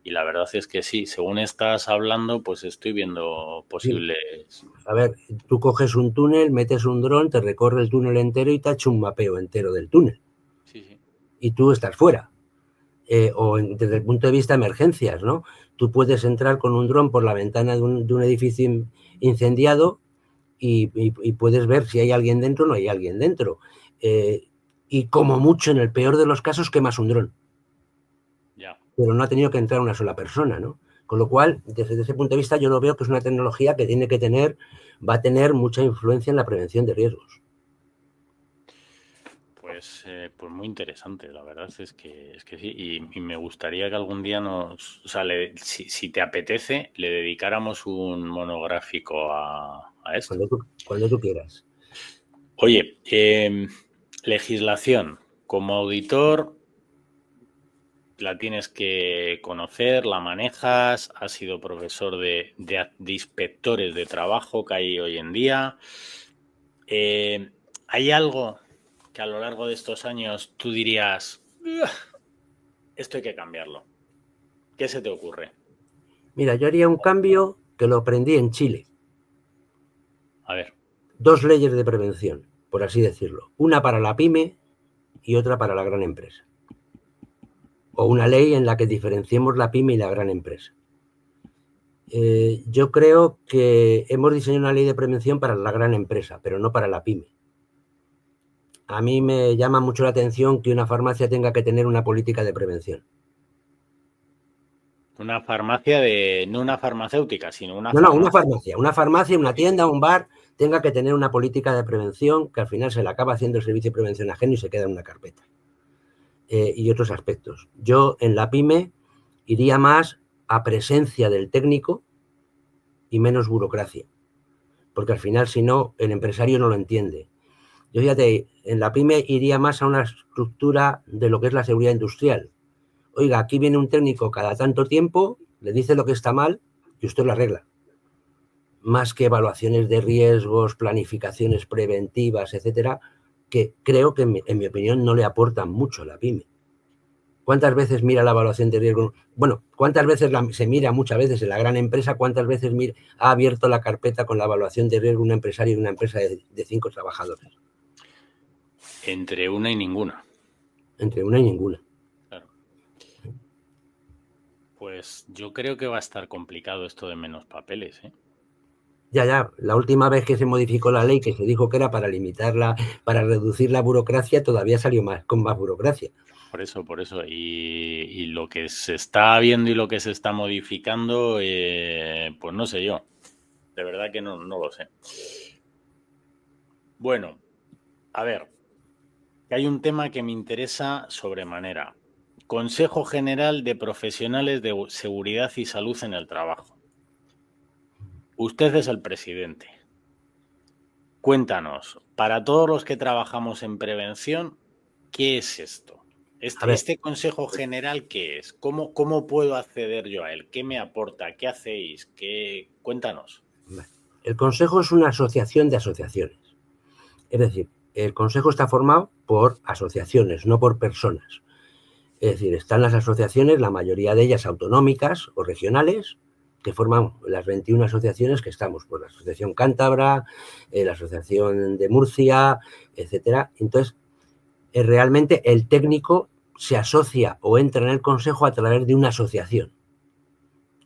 Speaker 1: Y la verdad es que sí, según estás hablando, pues estoy viendo
Speaker 2: Sí.
Speaker 1: posibles.
Speaker 2: A ver, tú coges un túnel, metes un dron, te recorre el túnel entero y te ha hecho un mapeo entero del túnel.
Speaker 1: Sí, sí.
Speaker 2: Y tú estás fuera. Desde el punto de vista de emergencias, ¿no? Tú puedes entrar con un dron por la ventana de un edificio incendiado y puedes ver si hay alguien dentro o no hay alguien dentro. Y como mucho, en el peor de los casos, quemas un dron.
Speaker 1: Ya.
Speaker 2: Pero no ha tenido que entrar una sola persona, ¿no? Con lo cual, desde ese punto de vista, yo lo veo que es una tecnología que va a tener mucha influencia en la prevención de riesgos.
Speaker 1: Pues muy interesante, la verdad es que sí. Y me gustaría que algún día o sea, si te apetece, le dedicáramos un monográfico a esto.
Speaker 2: Cuando tú quieras.
Speaker 1: Oye, legislación. Como auditor, la tienes que conocer, la manejas, has sido profesor de inspectores de trabajo que hay hoy en día. ¿Hay algo que a lo largo de estos años tú dirías, esto hay que cambiarlo? ¿Qué se te ocurre?
Speaker 2: Mira, yo haría un cambio que lo aprendí en Chile.
Speaker 1: A ver,
Speaker 2: 2 leyes de prevención, por así decirlo. Una para la pyme y otra para la gran empresa. O una ley en la que diferenciemos la pyme y la gran empresa. Yo creo que hemos diseñado una ley de prevención para la gran empresa, pero no para la pyme. A mí me llama mucho la atención que una farmacia tenga que tener una política de prevención.
Speaker 1: una farmacia no una farmacéutica, sino una
Speaker 2: No, no, una
Speaker 1: farmacia.
Speaker 2: farmacia. Una farmacia, una tienda, un bar, tenga que tener una política de prevención que al final se le acaba haciendo el servicio de prevención ajeno y se queda en una carpeta. Y otros aspectos. Yo en la pyme iría más a presencia del técnico y menos burocracia, porque al final, si no, el empresario no lo entiende. Yo fíjate, en la pyme iría más a una estructura de lo que es la seguridad industrial. Oiga, aquí viene un técnico cada tanto tiempo, le dice lo que está mal y usted lo arregla. Más que evaluaciones de riesgos, planificaciones preventivas, etcétera, que creo que en mi opinión no le aportan mucho a la pyme. ¿Cuántas veces mira la evaluación de riesgo? Bueno, ¿cuántas veces se mira muchas veces en la gran empresa? ¿Cuántas veces ha abierto la carpeta con la evaluación de riesgo un empresario de una empresa de 5 trabajadores?
Speaker 1: Entre una y ninguna.
Speaker 2: Entre una y ninguna.
Speaker 1: Claro. Pues yo creo que va a estar complicado esto de menos papeles, ¿eh?
Speaker 2: Ya, la última vez que se modificó la ley, que se dijo que era para limitarla, para reducir la burocracia, todavía salió con más burocracia.
Speaker 1: Por eso. Y lo que se está viendo y lo que se está modificando, pues no sé yo. De verdad que no lo sé. Bueno, a ver, que hay un tema que me interesa sobremanera. Consejo General de Profesionales de Seguridad y Salud en el Trabajo. Usted es el presidente. Cuéntanos, para todos los que trabajamos en prevención, ¿qué es esto? Este Consejo General, ¿qué es? ¿Cómo puedo acceder yo a él? ¿Qué me aporta? ¿Qué hacéis? Cuéntanos.
Speaker 2: El Consejo es una asociación de asociaciones. Es decir, el Consejo está formado por asociaciones, no por personas. Es decir, están las asociaciones, la mayoría de ellas autonómicas o regionales, que forman las 21 asociaciones que estamos, pues la Asociación Cántabra, la Asociación de Murcia, etcétera. Entonces, realmente el técnico se asocia o entra en el Consejo a través de una asociación.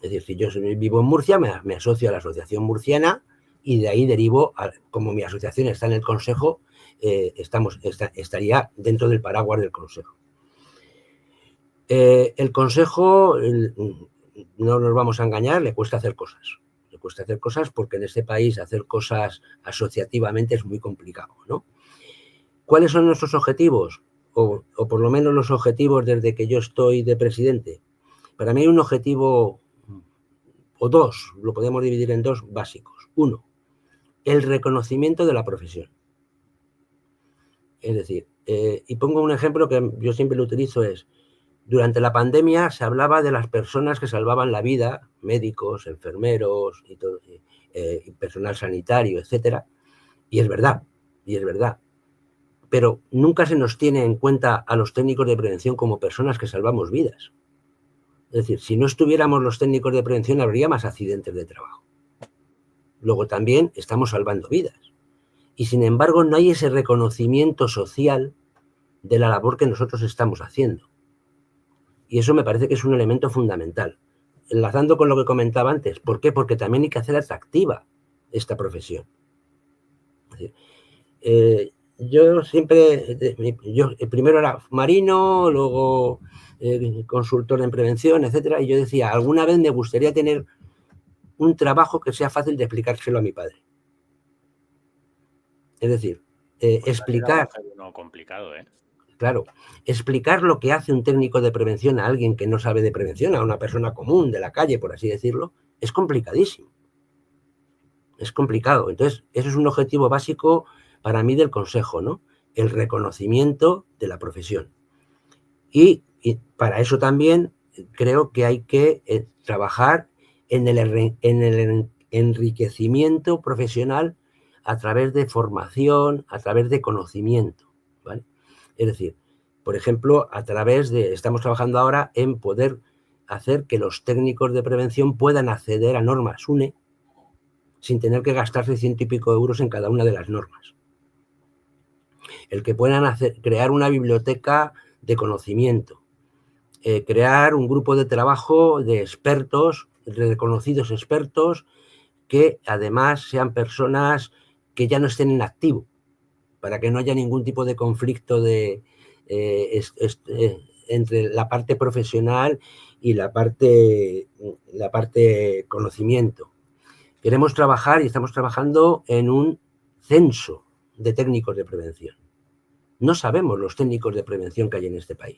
Speaker 2: Es decir, si yo vivo en Murcia, me asocio a la Asociación Murciana y de ahí derivo, como mi asociación está en el Consejo, estaría dentro del paraguas del Consejo. El Consejo, no nos vamos a engañar, le cuesta hacer cosas. Le cuesta hacer cosas porque en este país hacer cosas asociativamente es muy complicado, ¿no? ¿Cuáles son nuestros objetivos? O por lo menos los objetivos desde que yo estoy de presidente. Para mí hay un objetivo, o dos, lo podemos dividir en dos básicos. Uno, el reconocimiento de la profesión. Es decir, y pongo un ejemplo que yo siempre lo utilizo, es, durante la pandemia se hablaba de las personas que salvaban la vida, médicos, enfermeros, y todo, personal sanitario, etcétera, y es verdad, pero nunca se nos tiene en cuenta a los técnicos de prevención como personas que salvamos vidas. Es decir, si no estuviéramos los técnicos de prevención, habría más accidentes de trabajo. Luego también estamos salvando vidas. Y sin embargo, no hay ese reconocimiento social de la labor que nosotros estamos haciendo. Y eso me parece que es un elemento fundamental. Enlazando con lo que comentaba antes. ¿Por qué? Porque también hay que hacer atractiva esta profesión. Es decir, yo siempre, primero era marino, luego consultor en prevención, etcétera, y yo decía, alguna vez me gustaría tener un trabajo que sea fácil de explicárselo a mi padre. Es decir, pues explicar...
Speaker 1: No complicado, ¿eh?
Speaker 2: Claro, explicar lo que hace un técnico de prevención a alguien que no sabe de prevención, a una persona común de la calle, por así decirlo, es complicadísimo. Es complicado. Entonces, eso es un objetivo básico para mí del Consejo, ¿no? El reconocimiento de la profesión. Y para eso también creo que hay que trabajar en el enriquecimiento profesional a través de formación, a través de conocimiento, ¿vale? Es decir, por ejemplo, estamos trabajando ahora en poder hacer que los técnicos de prevención puedan acceder a normas SUNE sin tener que gastarse 100 y pico euros en cada una de las normas. El que puedan crear una biblioteca de conocimiento, crear un grupo de trabajo de expertos, de reconocidos expertos, que además sean personas que ya no estén en activo, para que no haya ningún tipo de conflicto entre la parte profesional y la parte conocimiento. Queremos trabajar y estamos trabajando en un censo de técnicos de prevención. No sabemos los técnicos de prevención que hay en este país,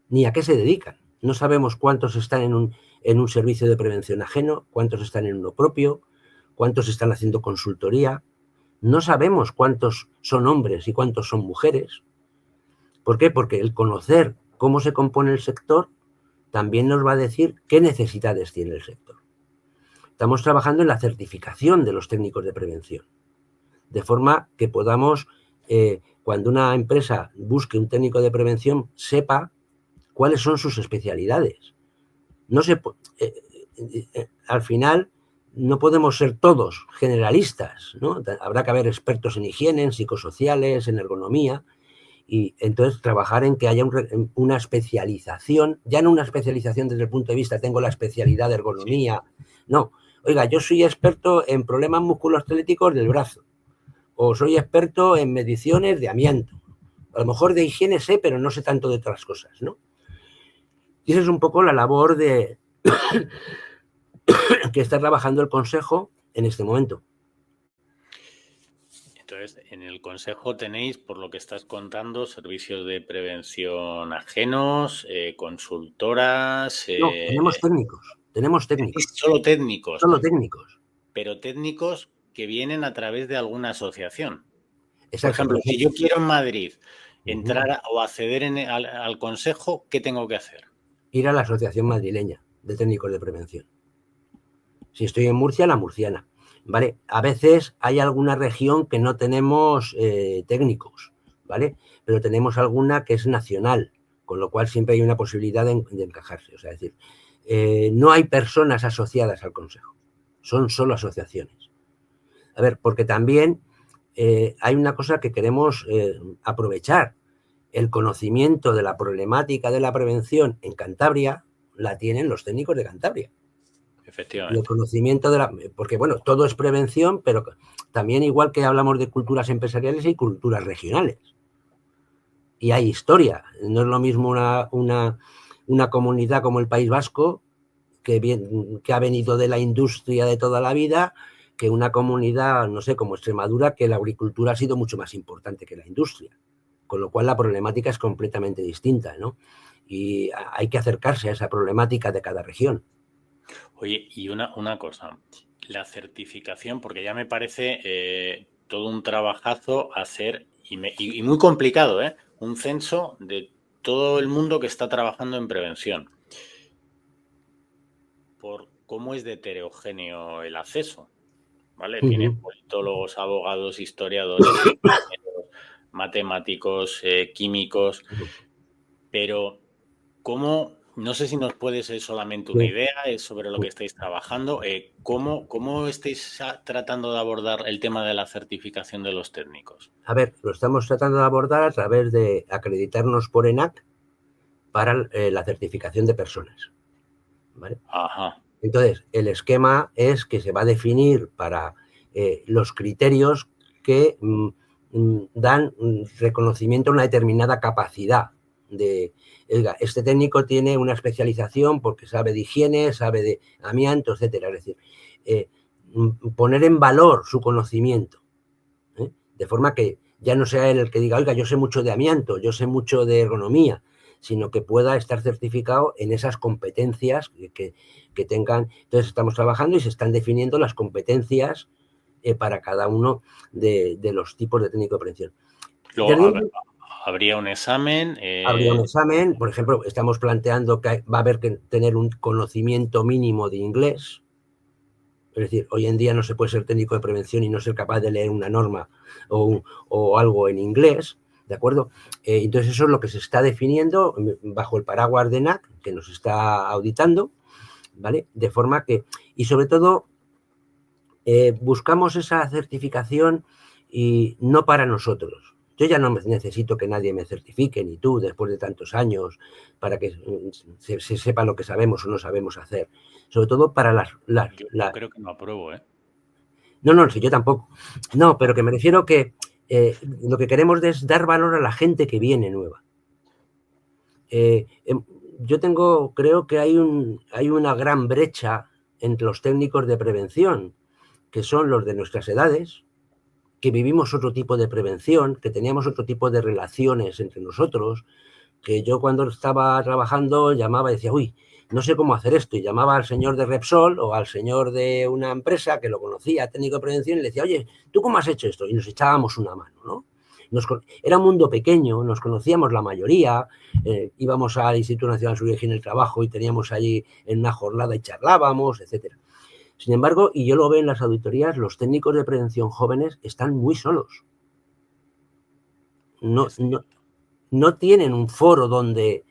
Speaker 2: ni a qué se dedican. No sabemos cuántos están en un servicio de prevención ajeno, cuántos están en uno propio, cuántos están haciendo consultoría. No sabemos cuántos son hombres y cuántos son mujeres. ¿Por qué? Porque el conocer cómo se compone el sector también nos va a decir qué necesidades tiene el sector. Estamos trabajando en la certificación de los técnicos de prevención, de forma que podamos, cuando una empresa busque un técnico de prevención, sepa cuáles son sus especialidades. Al final, no podemos ser todos generalistas, ¿no? Habrá que haber expertos en higiene, en psicosociales, en ergonomía, y entonces trabajar en que haya una especialización, ya no una especialización desde el punto de vista, tengo la especialidad de ergonomía, no. oiga, yo soy experto en problemas musculoesqueléticos del brazo, o soy experto en mediciones de amianto. A lo mejor de higiene sé, pero no sé tanto de otras cosas, ¿no? Y esa es un poco la labor de que está trabajando el Consejo en este momento.
Speaker 1: Entonces, en el Consejo tenéis, por lo que estás contando, servicios de prevención ajenos, consultoras.
Speaker 2: No, tenemos técnicos.
Speaker 1: Solo técnicos,
Speaker 2: Solo técnicos.
Speaker 1: pero técnicos que vienen a través de alguna asociación. Por
Speaker 2: Exacto.
Speaker 1: ejemplo, si yo quiero en Madrid entrar o acceder al Consejo, ¿qué tengo que hacer?
Speaker 2: Ir a la Asociación Madrileña de Técnicos de Prevención. Si estoy en Murcia, la murciana. ¿Vale? A veces hay alguna región que no tenemos técnicos, ¿vale? Pero tenemos alguna que es nacional, con lo cual siempre hay una posibilidad de encajarse. O sea, es decir, no hay personas asociadas al Consejo, son solo asociaciones. A ver, porque también hay una cosa que queremos aprovechar. El conocimiento de la problemática de la prevención en Cantabria la tienen los técnicos de Cantabria.
Speaker 1: Efectivamente.
Speaker 2: Y el conocimiento de la... Porque, bueno, todo es prevención, pero también igual que hablamos de culturas empresariales, hay culturas regionales. Y hay historia. No es lo mismo una comunidad como el País Vasco, que ha venido de la industria de toda la vida, que una comunidad, no sé, como Extremadura, que la agricultura ha sido mucho más importante que la industria. Con lo cual la problemática es completamente distinta, ¿no? Y hay que acercarse a esa problemática de cada región.
Speaker 1: Oye, y una cosa, la certificación, porque ya me parece todo un trabajazo hacer, y muy complicado, un censo de todo el mundo que está trabajando en prevención. Por cómo es de heterogéneo el acceso, ¿vale? Tiene politólogos, abogados, historiadores, matemáticos, químicos, pero ¿cómo? No sé si nos puede ser solamente una idea sobre lo que estáis trabajando. ¿Cómo estáis tratando de abordar el tema de la certificación de los técnicos?
Speaker 2: A ver, lo estamos tratando de abordar a través de acreditarnos por ENAC para la certificación de personas. ¿Vale?
Speaker 1: Ajá.
Speaker 2: Entonces, el esquema es que se va a definir para los criterios que dan reconocimiento a una determinada capacidad de, oiga, este técnico tiene una especialización porque sabe de higiene, sabe de amianto, etcétera. Es decir, poner en valor su conocimiento, de forma que ya no sea él el que diga, oiga, yo sé mucho de amianto, yo sé mucho de ergonomía, sino que pueda estar certificado en esas competencias que tengan. Entonces estamos trabajando y se están definiendo las competencias para cada uno de los tipos de técnico de prevención.
Speaker 1: Luego, habría un examen.
Speaker 2: Habría un examen, por ejemplo, estamos planteando que va a haber que tener un conocimiento mínimo de inglés. Es decir, hoy en día no se puede ser técnico de prevención y no ser capaz de leer una norma o algo en inglés, ¿de acuerdo? Entonces eso es lo que se está definiendo bajo el paraguas de NAC, que nos está auditando, ¿vale? De forma que, y sobre todo, buscamos esa certificación y no para nosotros. Yo ya no necesito que nadie me certifique, ni tú, después de tantos años, para que se sepa lo que sabemos o no sabemos hacer. Sobre todo para
Speaker 1: yo creo que no apruebo, ¿eh?
Speaker 2: No, yo tampoco. No, pero que me refiero que lo que queremos es dar valor a la gente que viene nueva. Yo creo que hay una gran brecha entre los técnicos de prevención, que son los de nuestras edades, que vivimos otro tipo de prevención, que teníamos otro tipo de relaciones entre nosotros, que yo cuando estaba trabajando llamaba y decía, uy, no sé cómo hacer esto, y llamaba al señor de Repsol o al señor de una empresa que lo conocía, técnico de prevención, y le decía, oye, ¿tú cómo has hecho esto? Y nos echábamos una mano, ¿no? Era un mundo pequeño, nos conocíamos la mayoría, íbamos al Instituto Nacional de Seguridad y Higiene del Trabajo y teníamos allí en una jornada y charlábamos, etcétera. Sin embargo, y yo lo veo en las auditorías, los técnicos de prevención jóvenes están muy solos. No tienen un foro donde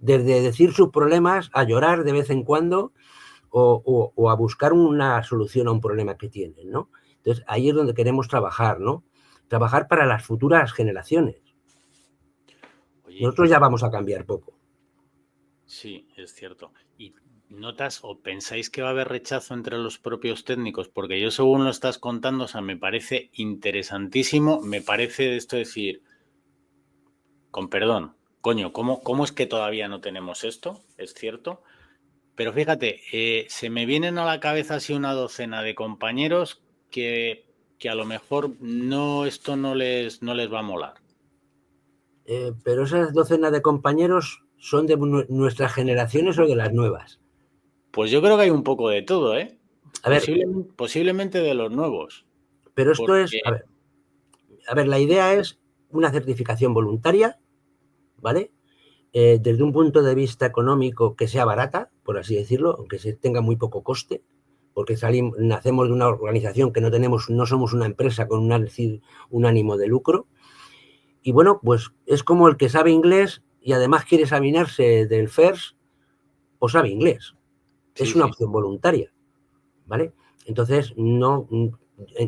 Speaker 2: desde decir sus problemas a llorar de vez en cuando o a buscar una solución a un problema que tienen, ¿no? Entonces, ahí es donde queremos trabajar, ¿no? Trabajar para las futuras generaciones. Oye, nosotros ya vamos a cambiar poco.
Speaker 1: Sí, es cierto. Y ¿Notas o pensáis que va a haber rechazo entre los propios técnicos? Porque yo, según lo estás contando, o sea, me parece interesantísimo, me parece esto decir, con perdón, coño, ¿cómo es que todavía no tenemos esto? Es cierto. Pero fíjate, se me vienen a la cabeza así una docena de compañeros que a lo mejor esto no les va a molar.
Speaker 2: Pero esas docenas de compañeros son de nuestras generaciones o de las nuevas.
Speaker 1: Pues yo creo que hay un poco de todo, ¿eh?
Speaker 2: A ver,
Speaker 1: Posiblemente de los nuevos.
Speaker 2: pero esto es,
Speaker 1: Porque
Speaker 2: a ver, la idea es una certificación voluntaria, ¿vale? Desde un punto de vista económico que sea barata, por así decirlo, aunque se tenga muy poco coste, porque nacemos de una organización que no somos una empresa con un ánimo de lucro. Y bueno, pues es como el que sabe inglés y además quiere examinarse del FIRST o sabe inglés.
Speaker 1: sí,
Speaker 2: Es una
Speaker 1: sí.
Speaker 2: opción voluntaria, ¿vale? Entonces,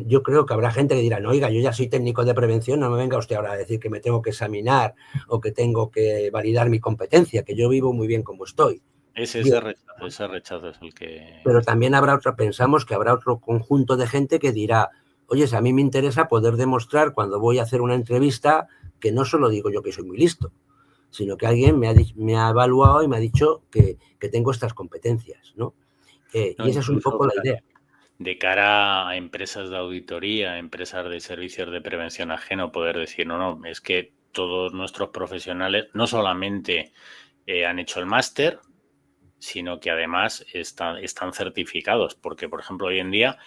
Speaker 2: yo creo que habrá gente que dirá, no, oiga, yo ya soy técnico de prevención, no me venga usted ahora a decir que me tengo que examinar o que tengo que validar mi competencia, que yo vivo muy bien como estoy.
Speaker 1: Ese
Speaker 2: Bien,
Speaker 1: rechazo es el que...
Speaker 2: pero también pensamos que habrá otro conjunto de gente que dirá, oye, si a mí me interesa poder demostrar cuando voy a hacer una entrevista que no solo digo yo que soy muy listo, sino que alguien me ha evaluado y me ha dicho que tengo estas competencias, ¿no?
Speaker 1: No,
Speaker 2: Y esa es un
Speaker 1: incluso,
Speaker 2: poco la idea.
Speaker 1: de cara a empresas de auditoría, empresas de servicios de prevención ajeno, poder decir, no, es que todos nuestros profesionales no solamente han hecho el máster, sino que además están certificados, porque, por ejemplo, hoy en día,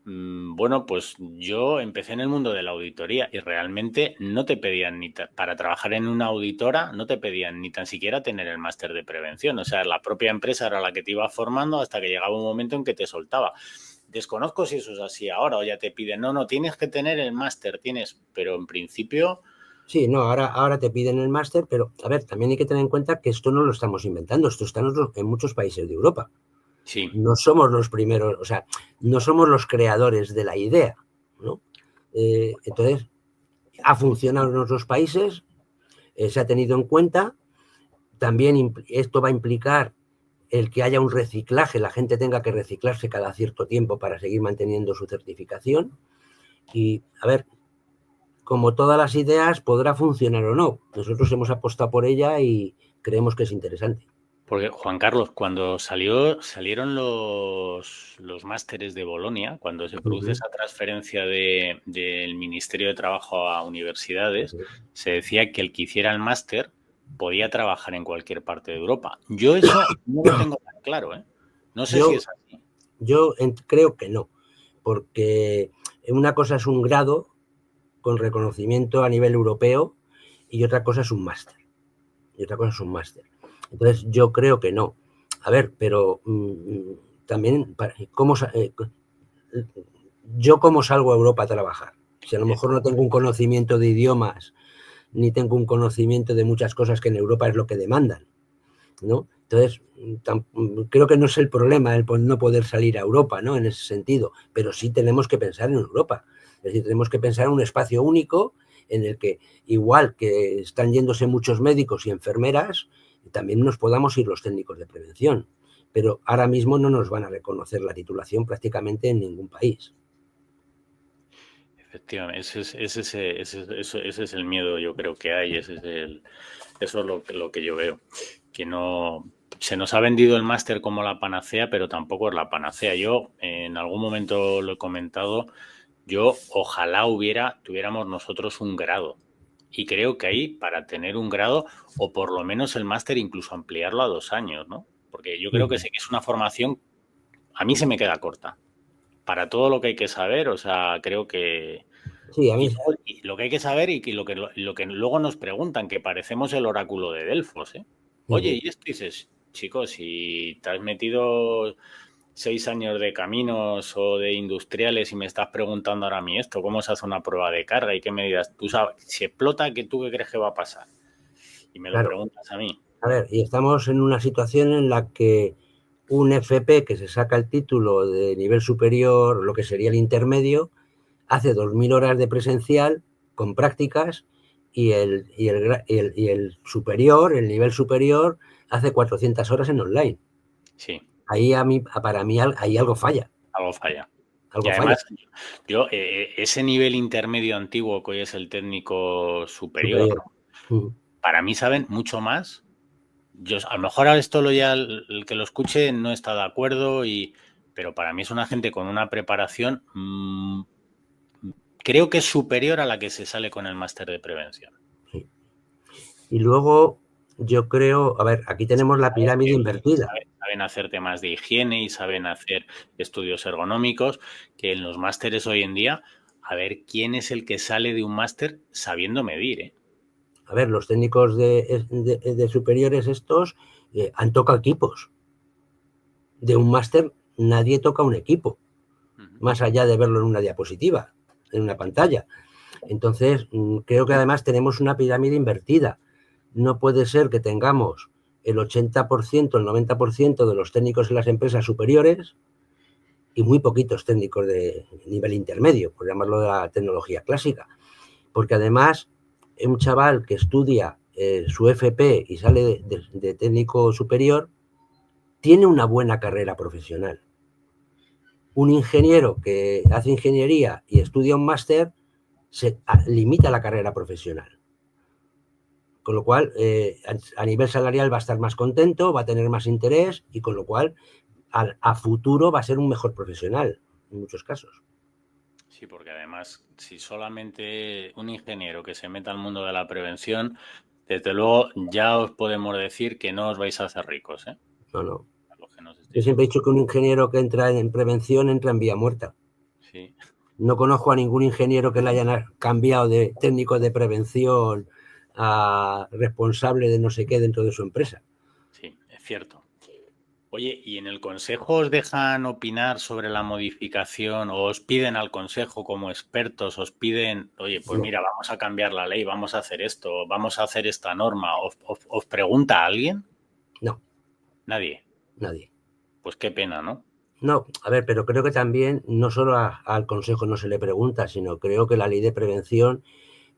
Speaker 1: bueno, pues yo empecé en el mundo de la auditoría y realmente no te pedían para trabajar en una auditora, no te pedían ni tan siquiera tener el máster de prevención. O sea, la propia empresa era la que te iba formando hasta que llegaba un momento en que te soltaba. Desconozco si eso es así ahora o ya te piden, no, tienes que tener el máster, pero en principio...
Speaker 2: Sí, no, ahora te piden el máster, pero a ver, también hay que tener en cuenta que esto no lo estamos inventando, esto está en muchos países de Europa.
Speaker 1: Sí.
Speaker 2: No somos los primeros, o sea, no somos los creadores de la idea, ¿no? Entonces, ha funcionado en otros países, se ha tenido en cuenta, también esto va a implicar el que haya un reciclaje, la gente tenga que reciclarse cada cierto tiempo para seguir manteniendo su certificación. Y, a ver, como todas las ideas, podrá funcionar o no. Nosotros hemos apostado por ella y creemos que es interesante.
Speaker 1: Porque, Juan Carlos, cuando salieron los másteres de Bolonia, cuando se produce esa transferencia del Ministerio de Trabajo a universidades, se decía que el que hiciera el máster podía trabajar en cualquier parte de Europa. Yo eso no lo tengo tan claro, ¿eh? No sé si
Speaker 2: Yo,
Speaker 1: es así.
Speaker 2: yo creo que no, porque una cosa es un grado con reconocimiento a nivel europeo y otra cosa es un máster. Entonces, yo creo que no. A ver, pero también, yo cómo salgo a Europa a trabajar? Si a lo mejor no tengo un conocimiento de idiomas, ni tengo un conocimiento de muchas cosas que en Europa es lo que demandan, ¿no? Entonces, creo que no es el problema el no poder salir a Europa, ¿no? En ese sentido, pero sí tenemos que pensar en Europa. Es decir, tenemos que pensar en un espacio único en el que, igual que están yéndose muchos médicos y enfermeras, también nos podamos ir los técnicos de prevención. Pero ahora mismo no nos van a reconocer la titulación prácticamente en ningún país.
Speaker 1: Efectivamente, ese es el miedo, yo creo que hay, eso es lo que yo veo, que no se nos ha vendido el máster como la panacea, pero tampoco es la panacea. Yo en algún momento lo he comentado, yo ojalá tuviéramos nosotros un grado. Y creo que ahí, para tener un grado, o por lo menos el máster, incluso ampliarlo a 2 años, ¿no? Porque yo creo que sí que es una formación, a mí se me queda corta. Para todo lo que hay que saber, o sea, creo que...
Speaker 2: Sí, a mí,
Speaker 1: Y lo que hay que saber y lo que luego nos preguntan, que parecemos el oráculo de Delfos, ¿eh? Oye, y esto dices, chicos, si te has metido 6 años de caminos o de industriales y me estás preguntando ahora a mí esto, ¿cómo se hace una prueba de carga y qué medidas? Tú sabes, si explota, ¿tú qué crees que va a pasar? Y me lo
Speaker 2: claro.
Speaker 1: preguntas a mí.
Speaker 2: A ver, y estamos en una situación en la que un FP que se saca el título de nivel superior, lo que sería el intermedio, hace 2.000 horas de presencial con prácticas y el superior, el nivel superior, hace 400 horas en online.
Speaker 1: Sí,
Speaker 2: Ahí para mí ahí algo falla.
Speaker 1: algo falla. Y
Speaker 2: Algo falla.
Speaker 1: además, yo, ese nivel intermedio antiguo que hoy es el técnico superior,
Speaker 2: Superior.
Speaker 1: ¿no? Para mí saben mucho más. Yo, a lo mejor a esto ya el que lo escuche no está de acuerdo, pero para mí es una gente con una preparación, creo que es superior a la que se sale con el máster de prevención.
Speaker 2: Sí. Y luego yo creo, a ver, aquí tenemos la pirámide invertida.
Speaker 1: Saben hacer temas de higiene y saben hacer estudios ergonómicos, que en los másteres hoy en día, a ver quién es el que sale de un máster sabiendo medir, ¿eh?
Speaker 2: A ver, los técnicos de superiores estos han tocado equipos. De un máster nadie toca un equipo, más allá de verlo en una diapositiva, en una pantalla. Entonces, creo que además tenemos una pirámide invertida. No puede ser que tengamos el 80%, el 90% de los técnicos en las empresas superiores y muy poquitos técnicos de nivel intermedio, por llamarlo de la tecnología clásica. Porque además, un chaval que estudia su FP y sale de técnico superior, tiene una buena carrera profesional. Un ingeniero que hace ingeniería y estudia un máster se limita la carrera profesional. Con lo cual, a nivel salarial va a estar más contento, va a tener más interés y con lo cual a futuro va a ser un mejor profesional en muchos casos.
Speaker 1: Sí, porque además, si solamente un ingeniero que se meta al mundo de la prevención, desde luego ya os podemos decir que no os vais a hacer ricos, ¿eh?
Speaker 2: No, no.
Speaker 1: A los que nos
Speaker 2: Yo
Speaker 1: estéis
Speaker 2: siempre he dicho
Speaker 1: escuchando.
Speaker 2: que un ingeniero que entra en prevención entra en vía muerta.
Speaker 1: Sí.
Speaker 2: No conozco a ningún ingeniero que le hayan cambiado de técnico de prevención a responsable de no sé qué dentro de su empresa.
Speaker 1: Sí, es cierto. Oye, ¿y en el consejo os dejan opinar sobre la modificación o os piden al consejo como expertos, os piden, oye, pues
Speaker 2: No,
Speaker 1: mira, vamos a cambiar la ley, vamos a hacer esto, vamos a hacer esta norma? ¿Os pregunta a alguien?
Speaker 2: no,
Speaker 1: Nadie.
Speaker 2: nadie.
Speaker 1: Pues qué pena, ¿no?
Speaker 2: No, a ver, pero creo que también no solo al Consejo no se le pregunta, sino creo que la ley de prevención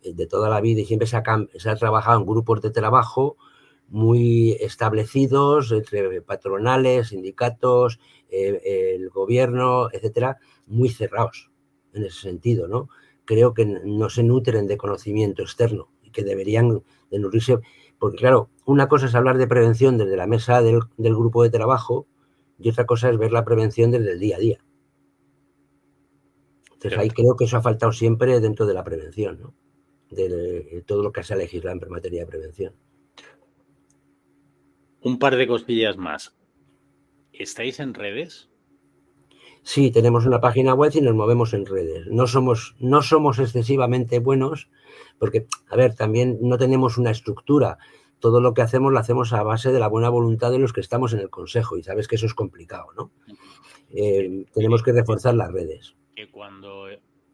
Speaker 2: de toda la vida y siempre se ha trabajado en grupos de trabajo muy establecidos entre patronales, sindicatos, el gobierno, etcétera, muy cerrados en ese sentido, ¿no? Creo que no se nutren de conocimiento externo y que deberían de nutrirse, porque claro, una cosa es hablar de prevención desde la mesa del grupo de trabajo y otra cosa es ver la prevención desde el día a día. Entonces ahí
Speaker 1: Cierto.
Speaker 2: creo que eso ha faltado siempre dentro de la prevención, ¿no? De todo lo que se ha legislado en materia de prevención.
Speaker 1: Un par de cosillas más. ¿Estáis en redes?
Speaker 2: Sí, tenemos una página web y nos movemos en redes. No somos excesivamente buenos porque, a ver, también no tenemos una estructura. Todo lo que hacemos lo hacemos a base de la buena voluntad de los que estamos en el consejo y sabes que eso es complicado, ¿no? Tenemos que reforzar las redes.
Speaker 1: Que cuando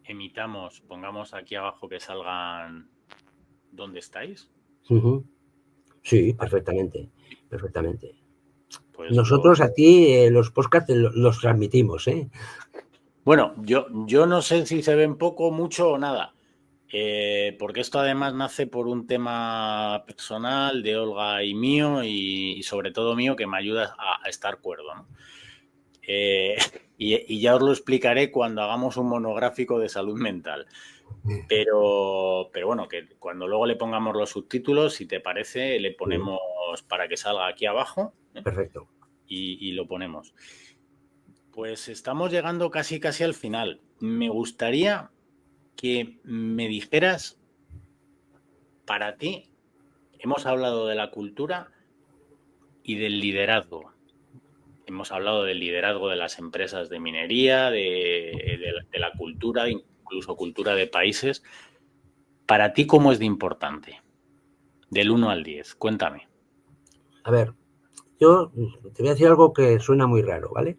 Speaker 1: emitamos, pongamos aquí abajo que salgan dónde estáis.
Speaker 2: Sí, perfectamente, perfectamente.
Speaker 1: Pues
Speaker 2: Nosotros aquí los podcasts los transmitimos, ¿eh?
Speaker 1: bueno, yo no sé si se ven poco, mucho o nada. Porque esto además nace por un tema personal de Olga y mío y sobre todo mío que me ayuda a estar cuerdo, ¿no? Eh, y ya os lo explicaré cuando hagamos un monográfico de salud mental. Pero bueno, que cuando luego le pongamos los subtítulos, si te parece, le ponemos para que salga aquí abajo, ¿eh?
Speaker 2: Perfecto.
Speaker 1: Y lo ponemos. Pues estamos llegando casi al final. Me gustaría que me dijeras, para ti, hemos hablado de la cultura y del liderazgo. Hemos hablado del liderazgo de las empresas de minería, de la cultura, incluso cultura de países. Para ti, ¿cómo es de importante? Del 1 al 10, cuéntame.
Speaker 2: A ver, yo te voy a decir algo que suena muy raro, ¿vale?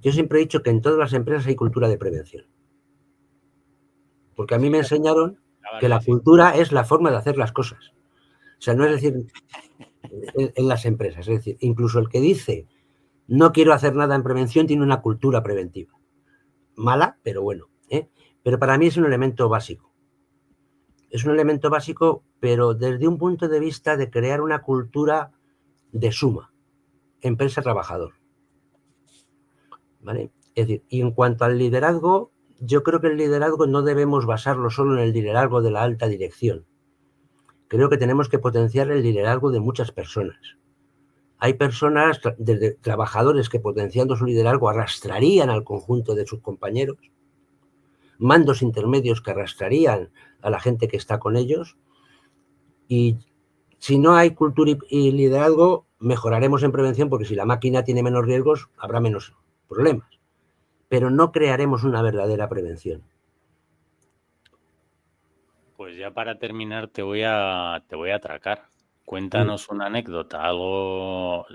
Speaker 2: Yo siempre he dicho que en todas las empresas hay cultura de prevención. Porque a mí
Speaker 1: Sí,
Speaker 2: me enseñaron
Speaker 1: acabas
Speaker 2: que
Speaker 1: de
Speaker 2: la
Speaker 1: decir.
Speaker 2: cultura es la forma de hacer las cosas. O sea, no es
Speaker 1: Vale.
Speaker 2: decir en las empresas, es decir, incluso el que dice no quiero hacer nada en prevención tiene una cultura preventiva. Mala, pero bueno, ¿eh? Pero para mí es un elemento básico. Es un elemento básico, pero desde un punto de vista de crear una cultura de suma, empresa-trabajador. ¿vale? Es decir, y en cuanto al liderazgo, yo creo que el liderazgo no debemos basarlo solo en el liderazgo de la alta dirección. Creo que tenemos que potenciar el liderazgo de muchas personas. Hay personas, desde trabajadores, que potenciando su liderazgo arrastrarían al conjunto de sus compañeros, mandos intermedios que arrastrarían a la gente que está con ellos, y si no hay cultura y liderazgo, mejoraremos en prevención, porque si la máquina tiene menos riesgos, habrá menos problemas, pero no crearemos una verdadera prevención.
Speaker 1: Pues ya para terminar te voy a atracar. Cuéntanos una anécdota, algo.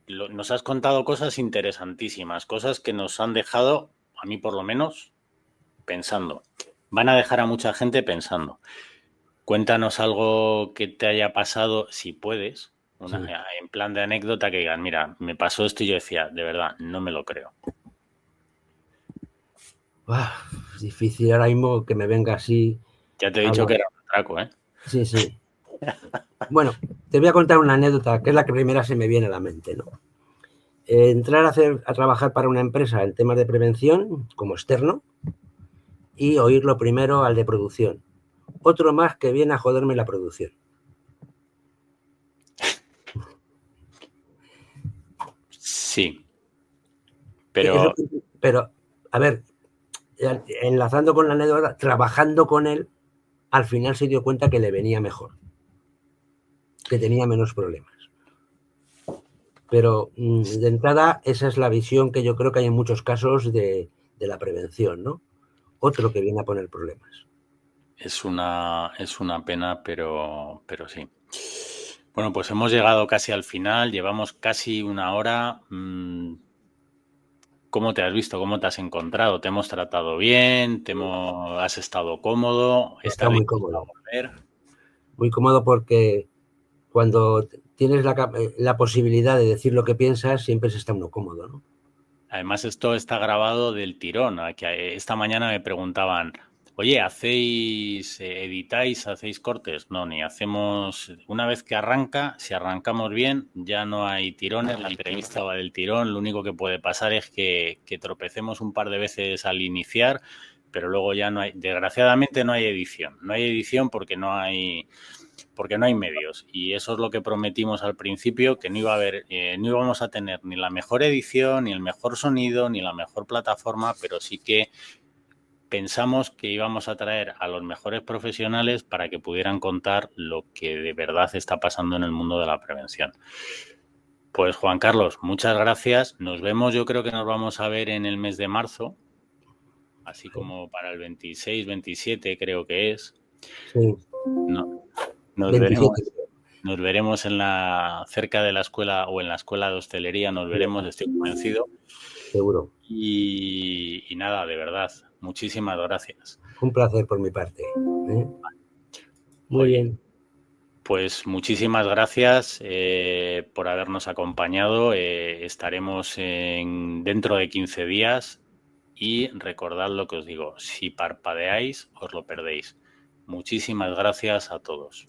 Speaker 1: Nos has contado cosas interesantísimas, cosas que nos han dejado, a mí por lo menos, pensando. Van a dejar a mucha gente pensando. Cuéntanos algo que te haya pasado, si puedes,
Speaker 2: Sí.
Speaker 1: en plan de anécdota que digan, mira, me pasó esto y yo decía, de verdad, no me lo creo.
Speaker 2: Es difícil ahora mismo que me venga así
Speaker 1: Ya te he dicho
Speaker 2: algo.
Speaker 1: que era un atraco, ¿eh?
Speaker 2: Sí, sí. Bueno, te voy a contar una anécdota que es la que primera se me viene a la mente, ¿no? Entrar a trabajar para una empresa en temas de prevención como externo y oírlo primero al de producción. Otro más que viene a joderme la producción.
Speaker 1: Sí,
Speaker 2: Eso,
Speaker 1: pero
Speaker 2: pero, a ver, enlazando con la anécdota, trabajando con él, al final se dio cuenta que le venía mejor, que tenía menos problemas. Pero de entrada, esa es la visión que yo creo que hay en muchos casos de la prevención, ¿no? Otro que viene a poner problemas.
Speaker 1: es una pena, pero sí. Bueno, pues hemos llegado casi al final, llevamos casi una hora. ¿Cómo te has visto? ¿Cómo te has encontrado? ¿Te hemos tratado bien? ¿Has estado cómodo?
Speaker 2: Está
Speaker 1: ¿Estás
Speaker 2: muy
Speaker 1: dispuesto a
Speaker 2: cómodo.
Speaker 1: volver?
Speaker 2: Muy cómodo porque cuando tienes la posibilidad de decir lo que piensas, siempre se está uno cómodo, ¿no?
Speaker 1: Además, esto está grabado del tirón. Esta mañana me preguntaban, oye, editáis, hacéis cortes? No, ni hacemos. Una vez que arranca, si arrancamos bien, ya no hay tirones, la entrevista va del tirón. Lo único que puede pasar es que tropecemos un par de veces al iniciar, pero luego ya no hay. Desgraciadamente no hay edición. No hay edición porque no hay medios, y eso es lo que prometimos al principio, que no íbamos a tener ni la mejor edición, ni el mejor sonido, ni la mejor plataforma, pero sí que pensamos que íbamos a traer a los mejores profesionales para que pudieran contar lo que de verdad está pasando en el mundo de la prevención. Pues Juan Carlos, muchas gracias. Nos vemos, yo creo que nos vamos a ver en el mes de marzo, así como para el 26, 27 creo que es.
Speaker 2: Sí,
Speaker 1: No, nos
Speaker 2: 27.
Speaker 1: veremos. Nos veremos cerca de la escuela o en la escuela de hostelería, nos veremos, estoy convencido.
Speaker 2: Seguro.
Speaker 1: Y nada, de verdad, muchísimas gracias.
Speaker 2: Un placer por mi parte. ¿Eh? Muy
Speaker 1: Oye,
Speaker 2: bien.
Speaker 1: pues muchísimas gracias por habernos acompañado. Estaremos dentro de 15 días y recordad lo que os digo, si parpadeáis, os lo perdéis. Muchísimas gracias a todos.